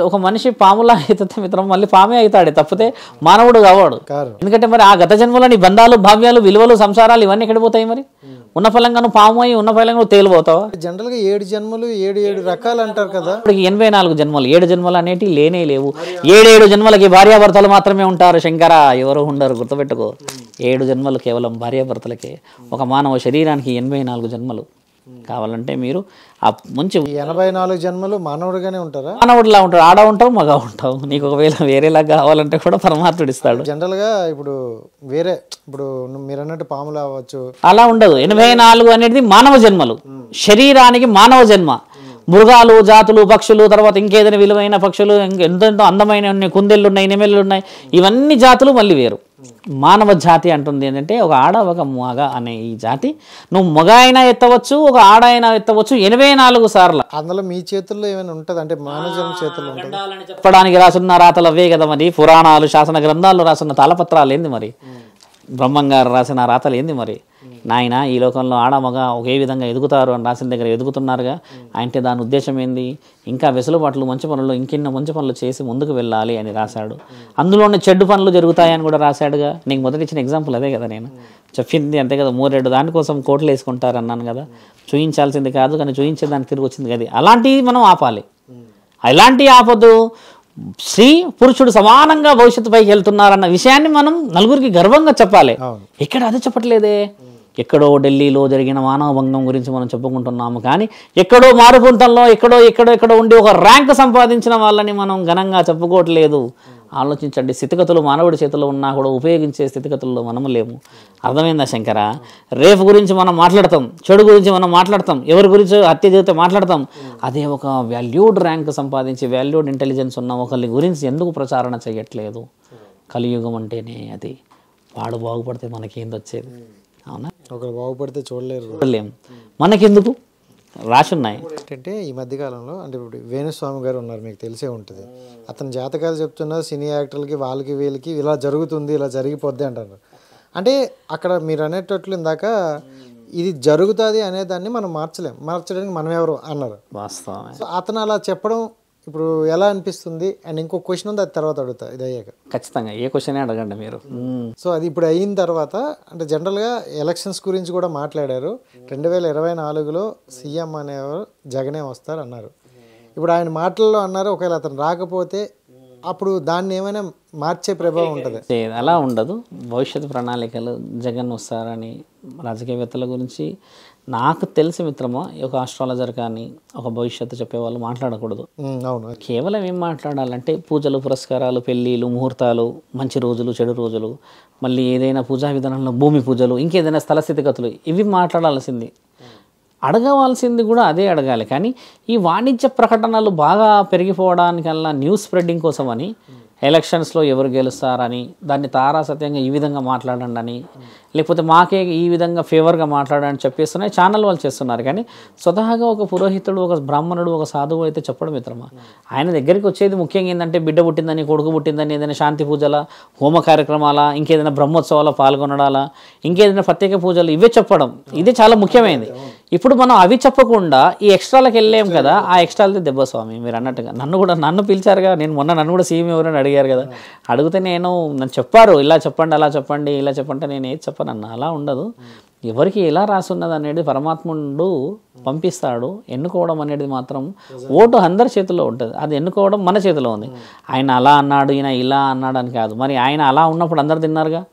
ఒక మనిషి పాములా అవుతుంది మిత్రం, మళ్ళీ పామే అవుతాడు, తప్పితే మానవుడు కావాడు. ఎందుకంటే మరి ఆ గత జన్మలో నీ బంధాలు, భావ్యాలు, విలువలు, సంసారాలు ఇవన్నీ ఎక్కడ పోతాయి? మరి ఉన్న ఫలంగా నువ్వు పాము అయి ఉన్న ఫలంగా నువ్వు తేలిపోతావా? జనరల్గా 7 జన్మలు 7 రకాలు అంటారు కదా. ఇప్పుడు 84 జన్మలు, 7 జన్మలు అనేటివి లేనే లేవు. 7 జన్మలకి భార్యాభర్తలు మాత్రమే ఉంటారు శంకర, ఎవరు ఉండరు. గుర్తుపెట్టుకో, 7 జన్మలు కేవలం భార్యాభర్తలకే. ఒక మానవ శరీరానికి 84 జన్మలు. కావాలంటే మీరు ఆ మంచి 84 జన్మలు మానవుడిగానే ఉంటారా? మానవుడిలా ఉంటాడు, ఆడ ఉంటావు, మగ ఉంటావు. నీకు ఒకవేళ వేరేలా కావాలంటే కూడా పరమాత్ముడు ఇస్తాడు. జనరల్గా ఇప్పుడు వేరే ఇప్పుడు మీరు అన్నట్టు పాములు అవ్వచ్చు, అలా ఉండదు. 84 అనేది మానవ జన్మలు, శరీరానికి మానవ జన్మ. మృగాలు, జాతులు, పక్షులు, తర్వాత ఇంకేదైనా విలువైన పక్షులు, ఎంతెంతో అందమైన కుందేళ్ళు ఉన్నాయి, నెమళ్ళు ఉన్నాయి, ఇవన్నీ జాతులు మళ్ళీ వేరు. మానవ జాతి అంటుంది ఏంటంటే ఒక ఆడ ఒక మగ అనే ఈ జాతి. నువ్వు మగ అయినా ఎత్తవచ్చు, ఒక ఆడ అయినా ఎత్తవచ్చు 84 సార్లు. అందులో మీ చేతుల్లో ఏమైనా ఉంటుంది అంటే మానవ జన్మ చేతుల్లో ఉంటుంది చెప్పడానికి రాసున్న రాతలు అవే కదా మరి. పురాణాలు, శాసన గ్రంథాలు రాసున్న తాళపత్రాలు ఏంది మరి? బ్రహ్మంగారు రాసిన రాతలు ఏంది మరి? నాయన ఈ లోకంలో ఆడ మగ ఒకే విధంగా ఎదుగుతారు అని రాసిన దగ్గర ఎదుగుతున్నారుగా. అంటే దాని ఉద్దేశం ఏంది? ఇంకా వెసులుబాట్లు, మంచి పనులు, ఇంకెన్నో మంచి పనులు చేసి ముందుకు వెళ్ళాలి అని రాశాడు. అందులోనే చెడ్డు పనులు జరుగుతాయని కూడా రాశాడుగా. నీకు మొదటి ఇచ్చిన ఎగ్జాంపుల్ అదే కదా నేను చెప్పింది, అంతే కదా. మూరేడు దానికోసం కోట్లు వేసుకుంటారు అన్నాను కదా. చూయించాల్సింది కాదు కానీ చూయించేదానికి తిరిగి వచ్చింది కదా. అలాంటివి మనం ఆపాలి. అలాంటివి ఆపొద్దు. స్త్రీ పురుషుడు సమానంగా భవిష్యత్తు పైకి వెళ్తున్నారన్న విషయాన్ని మనం నలుగురికి గర్వంగా చెప్పాలి. ఇక్కడ అది చెప్పట్లేదే. ఎక్కడో ఢిల్లీలో జరిగిన మానవ భంగం గురించి మనం చెప్పుకుంటున్నాము, కానీ ఎక్కడో మారుపుంతంలో ఎక్కడో ఉండి ఒక ర్యాంక్ సంపాదించిన వాళ్ళని మనం ఘనంగా చెప్పుకోవట్లేదు. ఆలోచించండి, స్థితిగతులు మానవుడి చేతిలో ఉన్నా కూడా ఉపయోగించే స్థితిగతుల్లో మనము లేము. అర్థమైందా శంకర? రేపు గురించి మనం మాట్లాడతాం, చెడు గురించి మనం మాట్లాడతాం, ఎవరి గురించి హత్య చేస్తే మాట్లాడతాం. అదే ఒక వాల్యూడ్ ర్యాంక్ సంపాదించి వాల్యూడ్ ఇంటెలిజెన్స్ ఉన్న ఒకరి గురించి ఎందుకు ప్రచారణ చేయట్లేదు? కలియుగం అంటేనే అది. వాడు బాగుపడితే మనకేంది వచ్చేది? అవునా? ఒకరు బాగుపడితే చూడలేరు. చూడలేము, మనకెందుకు? రాసున్నాయి. ఏంటంటే ఈ మధ్యకాలంలో అంటే ఇప్పుడు వేణుస్వామి గారు ఉన్నారు, మీకు తెలిసే ఉంటుంది. అతని జాతకాలు చెప్తున్నారు సినీ యాక్టర్లకి, వాళ్ళకి వీళ్ళకి ఇలా జరుగుతుంది, ఇలా జరిగిపోద్ది అంటారు. అంటే అక్కడ మీరు అనేటట్లు ఇందాక ఇది జరుగుతుంది అనేదాన్ని మనం మార్చడానికి మనం ఎవరు అన్నారు. వాస్తవమే. సో అతను అలా చెప్పడం ఇప్పుడు ఎలా అనిపిస్తుంది? అండ్ ఇంకో క్వశ్చన్ ఉంది, అది తర్వాత అడుగుతా ఇది అయ్యాక. ఖచ్చితంగా ఏ క్వశ్చన్ అడగండి మీరు. సో అది ఇప్పుడు అయిన తర్వాత అంటే జనరల్గా ఎలక్షన్స్ గురించి కూడా మాట్లాడారు. 2024లో సీఎం అనేవారు జగనే వస్తారు అన్నారు. ఇప్పుడు ఆయన మాటల్లో అన్నారు ఒకవేళ అతను రాకపోతే అప్పుడు దాన్ని ఏమైనా మార్చే ప్రభావం ఉంటుంది? అలా ఉండదు. భవిష్యత్తు ప్రణాళికలు జగన్ వస్తారని రాజకీయవేత్తల గురించి నాకు తెలిసి మిత్రమా, ఒక ఆస్ట్రాలజర్ కానీ ఒక భవిష్యత్తు చెప్పేవాళ్ళు మాట్లాడకూడదు. అవును. కేవలం ఏం మాట్లాడాలంటే పూజలు, పురస్కారాలు, పెళ్ళిళ్ళు, ముహూర్తాలు, మంచి రోజులు, చెడు రోజులు, మళ్ళీ ఏదైనా పూజా విధానంలో భూమి పూజలు, ఇంకేదైనా స్థల స్థితిగతులు, ఇవి మాట్లాడాల్సింది. అడగవలసింది కూడా అదే అడగాలి. కానీ ఈ వాణిజ్య ప్రకటనలు బాగా పెరిగిపోవడానికల్లా న్యూస్ స్ప్రెడ్డింగ్ కోసమని ఎలక్షన్స్లో ఎవరు గెలుస్తారని దాన్ని తారాసత్యంగా ఈ విధంగా మాట్లాడండి అని, లేకపోతే మాకే ఈ విధంగా ఫేవర్గా మాట్లాడని చెప్పేస్తున్నాయి ఛానల్ వాళ్ళు చేస్తున్నారు. కానీ స్వతహాగా ఒక పురోహితుడు, ఒక బ్రాహ్మణుడు, ఒక సాధువు అయితే చెప్పడం మిత్రమా. ఆయన దగ్గరికి వచ్చేది ముఖ్యంగా ఏంటంటే బిడ్డ పుట్టిందని, కొడుకు పుట్టిందని, ఏదైనా శాంతి పూజల, హోమ కార్యక్రమాల, ఇంకేదైనా బ్రహ్మోత్సవాల పాల్గొనడాలా, ఇంకేదైనా ప్రత్యేక పూజలు, ఇవే చెప్పడం. ఇది చాలా ముఖ్యమైనది. ఇప్పుడు మనం అవి చెప్పకుండా ఈ ఎక్స్ట్రాలకు వెళ్ళాం కదా, ఆ ఎక్స్ట్రాలది దెబ్బ స్వామి. మీరు అన్నట్టుగా నన్ను పిలిచారుగా, నన్ను కూడా సీఎం ఎవరైనా అడిగారు కదా, అడిగితే నన్ను చెప్పారు ఇలా చెప్పండి, అలా చెప్పండి, ఇలా చెప్పంటే నేను ఏది చెప్పనన్నా. అలా ఉండదు. ఎవరికి ఎలా రాసున్నది అనేది పరమాత్ముడు పంపిస్తాడు. ఎన్నుకోవడం అనేది మాత్రం ఓటు అందరి చేతిలో ఉంటుంది. అది ఎన్నుకోవడం మన చేతిలో ఉంది. ఆయన అలా అన్నాడు, ఈయన ఇలా అన్నాడు అని కాదు. మరి ఆయన అలా ఉన్నప్పుడు అందరు తిన్నారుగా.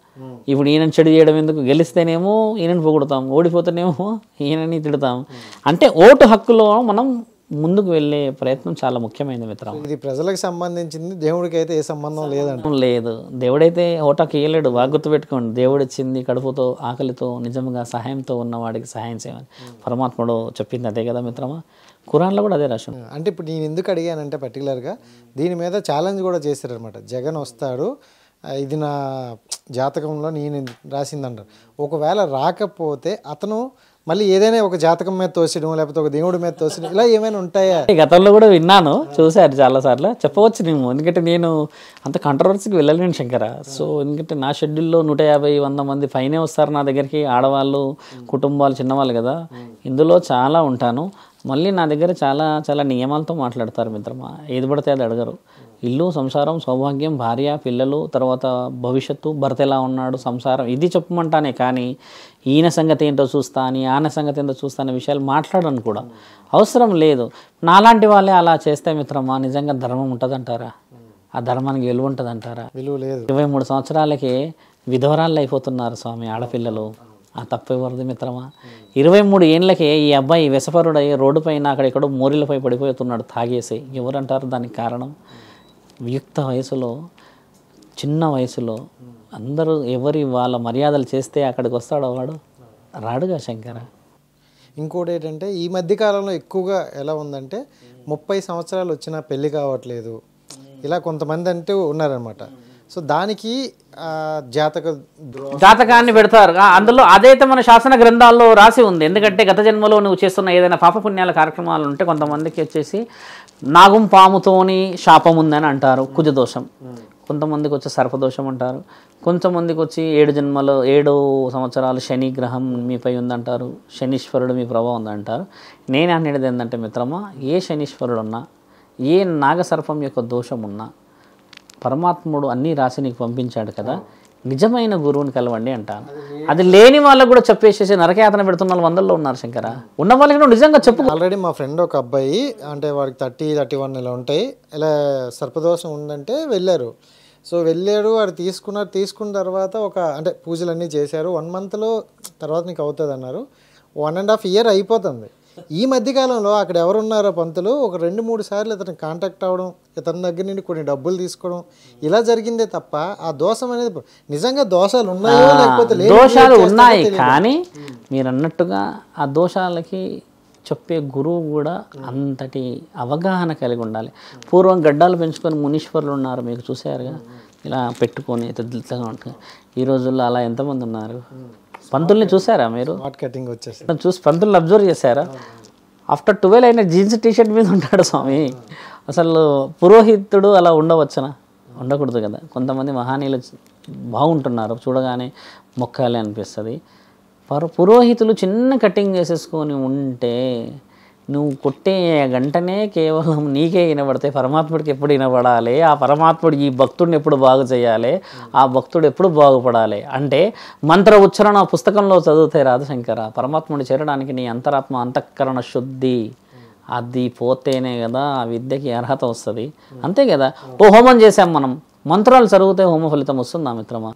ఇప్పుడు ఈయనని చెడు చేయడం ఎందుకు? గెలిస్తేనేమో ఈయనని పొగుడుతాం, ఓడిపోతేనేమో ఈయనని తిడతాం. అంటే ఓటు హక్కులో మనం ముందుకు వెళ్ళే ప్రయత్నం చాలా ముఖ్యమైనది మిత్రం. ఇది ప్రజలకు సంబంధించింది, దేవుడికి అయితే ఏ సంబంధం లేదు. దేవుడైతే ఓటాకి ఇయ్యలేడు. బాగా గుర్తుపెట్టుకోండి. దేవుడు ఇచ్చింది కడుపుతో, ఆకలితో, నిజంగా సహాయంతో ఉన్నవాడికి సహాయం చేయమని పరమాత్ముడు చెప్పింది అదే కదా మిత్రమా. ఖురాన్లో కూడా అదే రాసి. అంటే ఇప్పుడు నేను ఎందుకు అడిగానంటే పర్టికులర్గా దీని మీద ఛాలెంజ్ కూడా చేశారనమాట. జగన్ వస్తాడు, ఇది నా జాతకంలో నేను రాసిందంటారు. ఒకవేళ రాకపోతే అతను మళ్ళీ ఏదైనా ఒక జాతకం మీద తోసడం, లేకపోతే ఒక దేవుడి మీద తోసడం, ఇలా ఏమైనా ఉంటాయా? గతంలో కూడా విన్నాను, చూశారు చాలాసార్లు. చెప్పవచ్చు నేను, ఎందుకంటే నేను అంత కాంట్రవర్సీకి వెళ్ళలేను శంకర. సో ఎందుకంటే నా షెడ్యూల్లో 150-100 మంది పైనే వస్తారు నా దగ్గరికి, ఆడవాళ్ళు, కుటుంబాలు, చిన్నవాళ్ళు కదా. ఇందులో చాలా ఉంటాను. మళ్ళీ నా దగ్గర చాలా చాలా నియమాలతో మాట్లాడతారు మిత్రమా. ఏది పడితే అది అడగరు. ఇల్లు, సంసారం, సౌభాగ్యం, భార్య, పిల్లలు, తర్వాత భవిష్యత్తు, భర్త ఎలా ఉన్నాడు, సంసారం, ఇది చెప్పమంటానే. కానీ ఈయన సంగతి ఏంటో చూస్తా అని, ఆన సంగతి ఏంటో చూస్తా అనే విషయాలు మాట్లాడను కూడా అవసరం లేదు. నాలాంటి వాళ్ళే అలా చేస్తే మిత్రమా నిజంగా ధర్మం ఉంటుందంటారా? ఆ ధర్మానికి విలువ ఉంటుందంటారా? విలువ లేదు. 23 సంవత్సరాలకే విధవరాళ్ళు అయిపోతున్నారు స్వామి ఆడపిల్లలు. ఆ తప్పు ఎవరిది మిత్రమా? 23 ఏళ్ళకే ఈ అబ్బాయి విషపరుడై రోడ్డు పైన అక్కడెక్కడో మోరీలపై పడిపోతున్నాడు తాగేసి. ఎవరంటారు దానికి కారణం? యుక్త వయసులో, చిన్న వయసులో అందరూ వాళ్ళ మర్యాదలు చేస్తే అక్కడికి వస్తాడు వాడు? రాడుగా శంకర. ఇంకోటి ఏంటంటే ఈ మధ్యకాలంలో ఎక్కువగా ఎలా ఉందంటే 30 సంవత్సరాలు వచ్చినా పెళ్ళి కావట్లేదు, ఇలా కొంతమంది అంటూ ఉన్నారనమాట. సో దానికి జాతకాన్ని పెడతారు. అందులో అదైతే మన శాసన గ్రంథాల్లో రాసి ఉంది. ఎందుకంటే గత జన్మలో నువ్వు చేస్తున్న ఏదైనా పాపపుణ్యాల కార్యక్రమాలు ఉంటే కొంతమందికి వచ్చేసి నాగం పాముతోని శాపం ఉందని అంటారు, కుజదోషం. కొంతమందికి వచ్చి సర్పదోషం అంటారు. కొంతమందికి వచ్చి 7 సంవత్సరాలు శని గ్రహం మీపై ఉందంటారు, శనీశ్వరుడు మీ ప్రభావం ఉందంటారు. నేను అనేది ఏంటంటే మిత్రమా, ఏ శనీశ్వరుడు ఉన్నా, ఏ నాగసర్పం యొక్క దోషం ఉన్నా పరమాత్ముడు అన్నీ రాసి నీకు పంపించాడు కదా, నిజమైన గురువుని కలవండి అంటాను. అది లేని వాళ్ళకు కూడా చెప్పేసేసి నరకయాతన పెడుతున్న వాళ్ళు 100లో ఉన్నారు శంకర. ఉన్న వాళ్ళకి నువ్వు నిజంగా చెప్పు. ఆల్రెడీ మా ఫ్రెండ్ ఒక అబ్బాయి, అంటే వాడికి 30-31 ఇలా ఉంటాయి, ఇలా సర్పదోషం ఉందంటే వెళ్ళారు. సో వెళ్ళాడు, వాడు తీసుకున్న తర్వాత అంటే పూజలన్నీ చేశారు. 1 మంత్లో తర్వాత నీకు అవుతుంది అన్నారు. 1.5 year అయిపోతుంది. ఈ మధ్యకాలంలో అక్కడ ఎవరున్నారో పంతులు ఒక 2-3 సార్లు ఇతను కాంటాక్ట్ అవ్వడం, ఇతని దగ్గర నుండి కొన్ని డబ్బులు తీసుకోవడం ఇలా జరిగిందే తప్ప ఆ దోషం అనేది నిజంగా దోషాలు ఉన్నాయో లేకపోతే దోషాలు ఉన్నాయి, కానీ మీరు అన్నట్టుగా ఆ దోషాలకి చెప్పే గురువు కూడా అంతటి అవగాహన కలిగి ఉండాలి. పూర్వం గడ్డాలు పెంచుకొని మునీశ్వరులు ఉన్నారు, మీకు చూసారుగా, ఇలా పెట్టుకొని తెద్దగా ఉంటుంది. ఈ రోజుల్లో అలా ఎంతమంది ఉన్నారు? పంతుల్ని చూసారా మీరు? కటింగ్ వచ్చేసి చూసి పంతుల్ని అబ్జర్వ్ చేశారా? ఆఫ్టర్ 12 అయిన జీన్స్ టీషర్ట్ మీద ఉంటాడు స్వామి. అసలు పురోహితుడు అలా ఉండవచ్చనా? ఉండకూడదు కదా. కొంతమంది మహానీయులు బాగుంటున్నారు, చూడగానే మొక్కాలి అనిపిస్తుంది. పురోహితులు చిన్న కటింగ్ చేసేసుకొని ఉంటే నువ్వు కొట్టే గంటనే కేవలం నీకే వినబడతాయి, పరమాత్ముడికి ఎప్పుడు వినబడాలి, ఆ పరమాత్ముడు ఈ భక్తుడిని ఎప్పుడు బాగు చేయాలి, ఆ భక్తుడు ఎప్పుడు బాగుపడాలి అంటే మంత్ర ఉచ్చారణ పుస్తకంలో చదివితే రాదు శంకర. పరమాత్ముడి చేరడానికి నీ అంతరాత్మ అంతఃకరణ శుద్ధి అది పోతేనే కదా ఆ విద్యకి అర్హత వస్తుంది. అంతే కదా. ఓ హోమం చేసాం మనం, మంత్రాలు చదివితే హోమ ఫలితం వస్తుందా మిత్రమా?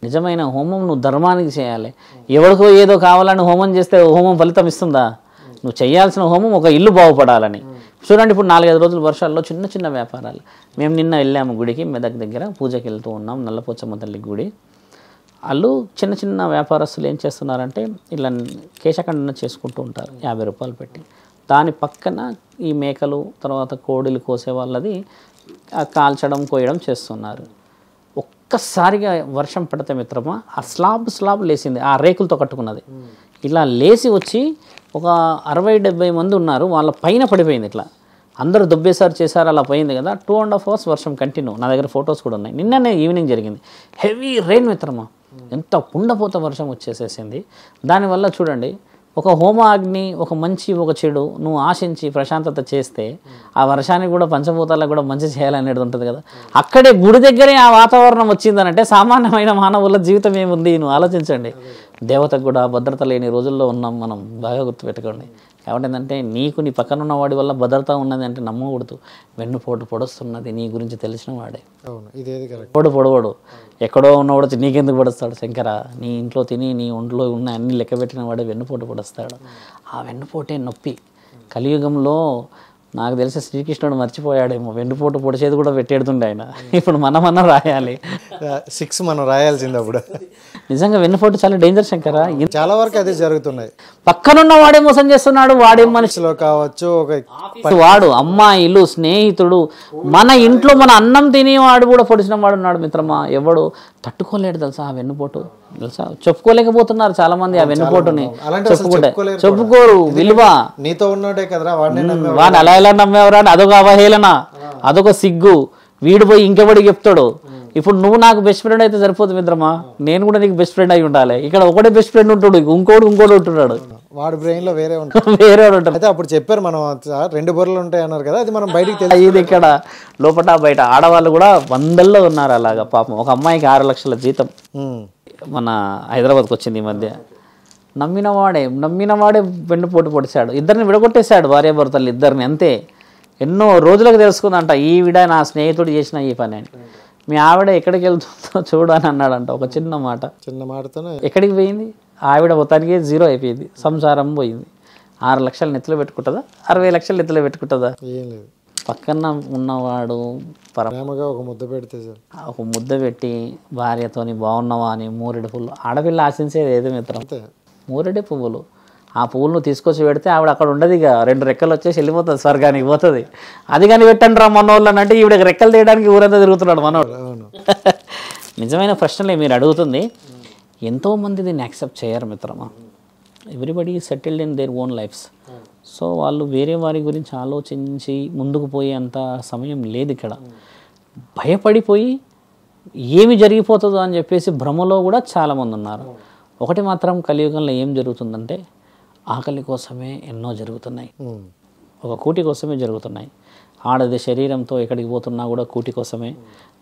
నిజమైన హోమం నువ్వు ధర్మానికి చేయాలి. ఎవరికో ఏదో కావాలని హోమం చేస్తే హోమం ఫలితం ఇస్తుందా? నువ్వు చేయాల్సిన హోమం ఒక ఇల్లు బాగుపడాలని. చూడండి, ఇప్పుడు 4-5 రోజుల వర్షాల్లో చిన్న చిన్న వ్యాపారాలు. మేము నిన్న వెళ్ళాము గుడికి, మెదక్ దగ్గర పూజకి వెళ్తూ ఉన్నాం, నల్లపోచమ్మ తల్లి గుడి. వాళ్ళు చిన్న చిన్న వ్యాపారస్తులు ఏం చేస్తున్నారంటే ఇలా కేశఖండన చేసుకుంటూ ఉంటారు 50 రూపాయలు పెట్టి. దాని పక్కన ఈ మేకలు తర్వాత కోడిలు కోసే వాళ్ళది కాల్చడం కోయడం చేస్తున్నారు. ఒక్కసారిగా వర్షం పడితే మిత్రమా ఆ స్లాబ్ లేసింది, ఆ రేకులతో కట్టుకున్నది. ఇలా లేచి వచ్చి ఒక 60-70 మంది ఉన్నారు, వాళ్ళ పైన పడిపోయింది. ఇట్లా అందరూ దుబ్బేసారు చేశారు, అలా పోయింది కదా. 2.5 hours వర్షం కంటిన్యూ. నా దగ్గర ఫొటోస్ కూడా ఉన్నాయి. నిన్ననే ఈవినింగ్ జరిగింది. హెవీ రెయిన్ మిత్రమా, ఎంత కుండపోత వర్షం వచ్చేసేసింది. దానివల్ల చూడండి, ఒక హోమాగ్ని, ఒక మంచి ఒక చెడు నువ్వు ఆశించి ప్రశాంతత చేస్తే ఆ వర్షానికి కూడా పంచభూతాలకు కూడా మంచి చేయాలనేది ఉంటుంది కదా. అక్కడే గుడి దగ్గరే ఆ వాతావరణం వచ్చిందనంటే సామాన్యమైన మానవుల జీవితం ఏముంది? నువ్వు ఆలోచించండి. దేవతకు కూడా భద్రత లేని రోజుల్లో ఉన్నాం మనం, బాగా గుర్తుపెట్టుకోండి. కాబట్టి ఏంటంటే నీకు నీ పక్కనున్న వాడి వల్ల భద్రత ఉన్నది అంటే నమ్మకూడదు. వెన్నుపోటు పొడుస్తున్నది నీ గురించి తెలిసిన వాడే. పొడవడు ఎక్కడో ఉన్నవాడు నీకెందుకు పొడుస్తాడు శంకర? నీ ఇంట్లో తిని నీ ఒంట్లో ఉన్న అన్ని లెక్క పెట్టిన వాడే వెన్నుపోటు పొడుస్తాడు. ఆ వెన్నుపోటే నొప్పి. కలియుగంలో నాకు తెలిసి శ్రీకృష్ణుడు మర్చిపోయాడేమో, వెన్నుపోటు పొడిచేది కూడా పెట్టేడుతుండే ఆయన. ఇప్పుడు మనమన్నా రాయాలి 6 మనం రాయాల్సింది. అప్పుడు నిజంగా వెన్నుపోటు చాలా డేంజర్ శంకర. చాలా వరకు అదే జరుగుతున్నాయి. పక్కనున్న వాడే మోసం చేస్తున్నాడు. వాడే మనిషిలో కావచ్చు, వాడు అమ్మాయిలు స్నేహితుడు, మన ఇంట్లో మన అన్నం తినేవాడు కూడా పొడిచిన వాడు ఉన్నాడు మిత్రమా. ఎవడు తట్టుకోలేడు తెలుసా ఆ వెన్నుపోటు? తెలుసా, చెప్పుకోలేకపోతున్నారు చాలా మంది ఆ వెన్నుపోటుని. చెప్పుకోరు విలువ. నీతో ఉన్నాడే కదరా వాడిని అలా ఎలా నమ్మేవరా? అదొక అవహేళన, అదొక సిగ్గు. వీడు పోయి ఇంకెవడికి చెప్తాడు? ఇప్పుడు నువ్వు నాకు బెస్ట్ ఫ్రెండ్ అయితే సరిపోతుంది మిత్రమా, నేను కూడా నీకు బెస్ట్ ఫ్రెండ్ అయి ఉండాలి. ఇక్కడ ఒకటే బెస్ట్ ఫ్రెండ్ ఉంటాడు, ఇంకోటి ఉంటున్నాడు. వాడి బ్రెయిన్ లో వేరే వేరే ఉంటాడు. అయితే అప్పుడు చెప్పారు మనం 2 బొర్రలు ఉంటాయి అన్నారు కదా, అది మనం బయటికి ఇది ఇక్కడ లోపల బయట ఆడవాళ్ళు కూడా 100ల్లో ఉన్నారు అలాగా. పాపం ఒక అమ్మాయికి 6 లక్షల జీతం మన హైదరాబాద్కి వచ్చింది ఈ మధ్య. నమ్మినవాడే వెన్నుపోటు పొడిచాడు. ఇద్దరిని విడగొట్టేశాడు, భార్యాభర్తలు ఇద్దరిని. అంతే. ఎన్నో రోజులకు తెలుసుకుందంట ఈవిడ నా స్నేహితుడు చేసిన ఈ పని అని. మీ ఆవిడ ఎక్కడికి వెళ్తుందో చూడని అన్నాడంట ఒక చిన్న మాటతోనే. ఎక్కడికి పోయింది ఆవిడ? మొత్తానికి 0 అయిపోయింది, సంసారం పోయింది. 6 లక్షలు నెత్తిలో పెట్టుకుంటుందా? 60 లక్షలు నెత్తిలో పెట్టుకుంటుందా? ఏం లేదు. పక్కన ఉన్నవాడు ప్రేమగా ఒక ముద్ద పెట్టి భార్యతోని బాగున్నావా అని 3 పువ్వులు. ఆడపిల్ల ఆశించేది ఏదో మిత్రం, 3 పువ్వులు. ఆ పువ్వులను తీసుకొచ్చి పెడితే ఆవిడ అక్కడ ఉండదు, ఇక 2 రెక్కలు వచ్చేసి వెళ్ళిపోతుంది, స్వర్గానికి పోతుంది. అది కానీ పెట్టండి రా మనోళ్ళని అంటే ఈవిడ రెక్కలు తీయడానికి ఊరంతా తిరుగుతున్నాడు మనోడు. నిజమైన ప్రశ్నలే మీరు అడుగుతుంది. ఎంతోమంది దీన్ని యాక్సెప్ట్ చేయరు మిత్రమా. Everybody settled in their own lifes. So వాళ్ళు వేరే వారి గురించి ఆలోచించి ముందుకు పోయే అంత సమయం లేదు ఇక్కడ. భయపడిపోయి ఏమి జరిగిపోతుందో అని చెప్పేసి భ్రమలో కూడా చాలామంది ఉన్నారు. ఒకటి మాత్రం కలియుగంలో ఏం జరుగుతుందంటే ఆకలి కోసమే ఎన్నో జరుగుతున్నాయి, ఒక కూటి కోసమే జరుగుతున్నాయి. ఆడది శరీరంతో ఎక్కడికి పోతున్నా కూడా కూటి కోసమే.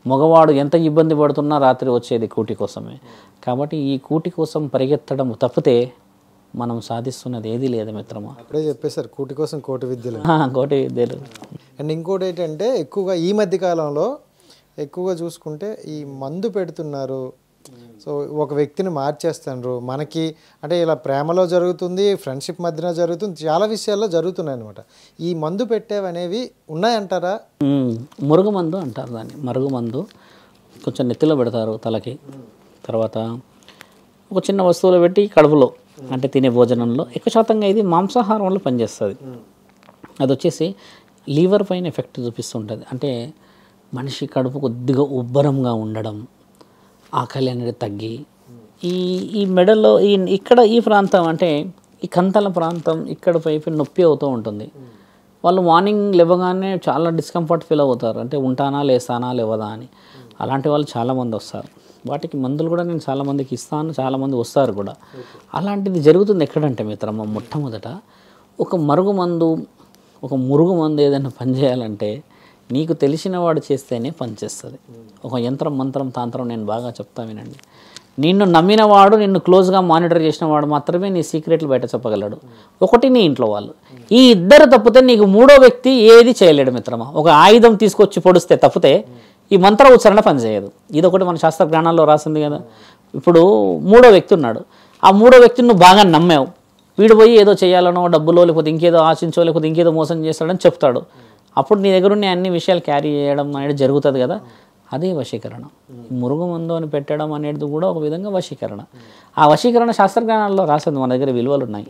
మగవాడు ఎంత ఇబ్బంది పడుతున్నా రాత్రి వచ్చేది కూటి కోసమే. కాబట్టి ఈ కూటి కోసం పరిగెత్తడం తప్పితే మనం సాధిస్తున్నది ఏది లేదు మిత్రమా. అప్పుడే చెప్పేశారు, కూటి కోసం కోటి విద్యలు. అండ్ ఇంకోటి ఏంటంటే ఎక్కువగా ఈ మధ్య కాలంలో ఎక్కువగా చూసుకుంటే ఈ మందు పెడుతున్నారు, సో ఒక వ్యక్తిని మార్చేస్తారు మనకి, అంటే ఇలా ప్రేమలో జరుగుతుంది, ఫ్రెండ్షిప్ మధ్యన జరుగుతుంది, చాలా విషయాల్లో జరుగుతున్నాయి అనమాట. ఈ మందు పెట్టేవనేవి ఉన్నాయంటారా? మురుగు మందు అంటారు దాన్ని. మరుగు మందు కొంచెం నెత్తిలో పెడతారు తలకి, తర్వాత ఒక చిన్న వస్తువులో పెట్టి కడుపులో, అంటే తినే భోజనంలో ఎక్కువ శాతంగా ఇది మాంసాహారంలో పనిచేస్తుంది. అది వచ్చేసి లీవర్ పైన ఎఫెక్ట్ చూపిస్తుంటుంది. అంటే మనిషి కడుపు కొద్దిగా ఉబ్బరంగా ఉండడం, ఆకలి అనేది తగ్గి, ఈ మెడలో ఇక్కడ ఈ ప్రాంతం, అంటే ఈ కంతల ప్రాంతం ఇక్కడ పైపు నొప్పి అవుతూ ఉంటుంది. వాళ్ళు మార్నింగ్ లేవగానే చాలా డిస్కంఫర్ట్ ఫీల్ అవుతారు, అంటే ఉంటానా లేస్తానా లేవదా అని. అలాంటి వాళ్ళు చాలామంది వస్తారు. వాటికి మందులు కూడా నేను చాలామందికి ఇస్తాను, చాలామంది వస్తారు కూడా. అలాంటిది జరుగుతుంది ఎక్కడంటే మిత్రమ్మ, మొట్టమొదట ఒక మరుగు మందు, ఒక మురుగు మందు ఏదైనా పనిచేయాలంటే నీకు తెలిసిన వాడు చేస్తేనే పనిచేస్తుంది. ఒక యంత్రం మంత్రం తాంత్రం నేను బాగా చెప్తా వినండి. నిన్ను నమ్మినవాడు, నిన్ను క్లోజ్గా మానిటర్ చేసిన వాడు మాత్రమే నీ సీక్రెట్లు బయట చెప్పగలడు. ఒకటి నీ ఇంట్లో వాళ్ళు. ఈ ఇద్దరు తప్పితే నీకు మూడో వ్యక్తి ఏది చేయలేడు మిత్రమా. ఒక ఆయుధం తీసుకొచ్చి పొడిస్తే తప్పితే ఈ మంత్ర ఉచ్చారణ పనిచేయదు. ఇదొకటి మన శాస్త్ర జ్ఞానాల్లో రాసింది కదా. ఇప్పుడు మూడో వ్యక్తి ఉన్నాడు, ఆ మూడో వ్యక్తిని నువ్వు బాగా నమ్మావు, వీడు పోయి ఏదో చేయాలనో, డబ్బులో లేకపోతే ఇంకేదో ఆశించో, లేకపోతే ఇంకేదో మోసం చేస్తాడని చెప్తాడు. అప్పుడు నీ దగ్గర ఉన్న అన్ని విషయాలు క్యారీ చేయడం అనేది జరుగుతుంది కదా, అదే వశీకరణ. మురుగు మందు అని పెట్టడం అనేది కూడా ఒక విధంగా వశీకరణ. ఆ వశీకరణ శాస్త్రజ్ఞానాల్లో రాసింది, మన దగ్గర విలువలు ఉన్నాయి.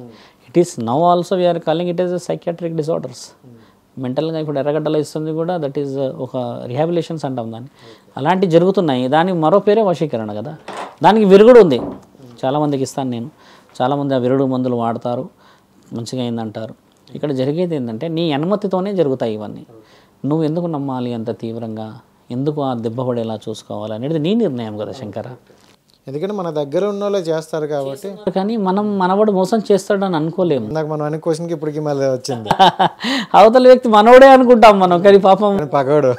It is now also we are calling it is psychiatric disorders. మెంటల్గా ఇప్పుడు ఎర్రగడ్డలో ఇస్తుంది కూడా, దట్ ఈస్ ఒక రిహాబిలేషన్స్ అంటాం దాన్ని. అలాంటివి జరుగుతున్నాయి. దానికి మరో పేరే వశీకరణ కదా. దానికి విరుగుడు ఉంది, చాలామందికి ఇస్తాను నేను. చాలామంది ఆ విరుగుడు మందులు వాడతారు, మంచిగా అయిందంటారు. ఇక్కడ జరిగేది ఏంటంటే నీ అనుమతితోనే జరుగుతాయి ఇవన్నీ. నువ్వు ఎందుకు నమ్మాలి అంత తీవ్రంగా, ఎందుకు ఆ దెబ్బ పడేలా చూసుకోవాలి అనేది నీ నిర్ణయం కదా శంకర. ఎందుకంటే మన దగ్గర ఉన్న వాళ్ళే చేస్తారు కాబట్టి. కానీ మనం మనవాడు మోసం చేస్తాడని అనుకోలేము. నాకు మనం అనే క్వశ్చన్కి ఇప్పటికి మళ్ళీ వచ్చింది. అవతల వ్యక్తి మనోడే అనుకుంటాం మనం, కానీ పాపం పగోడు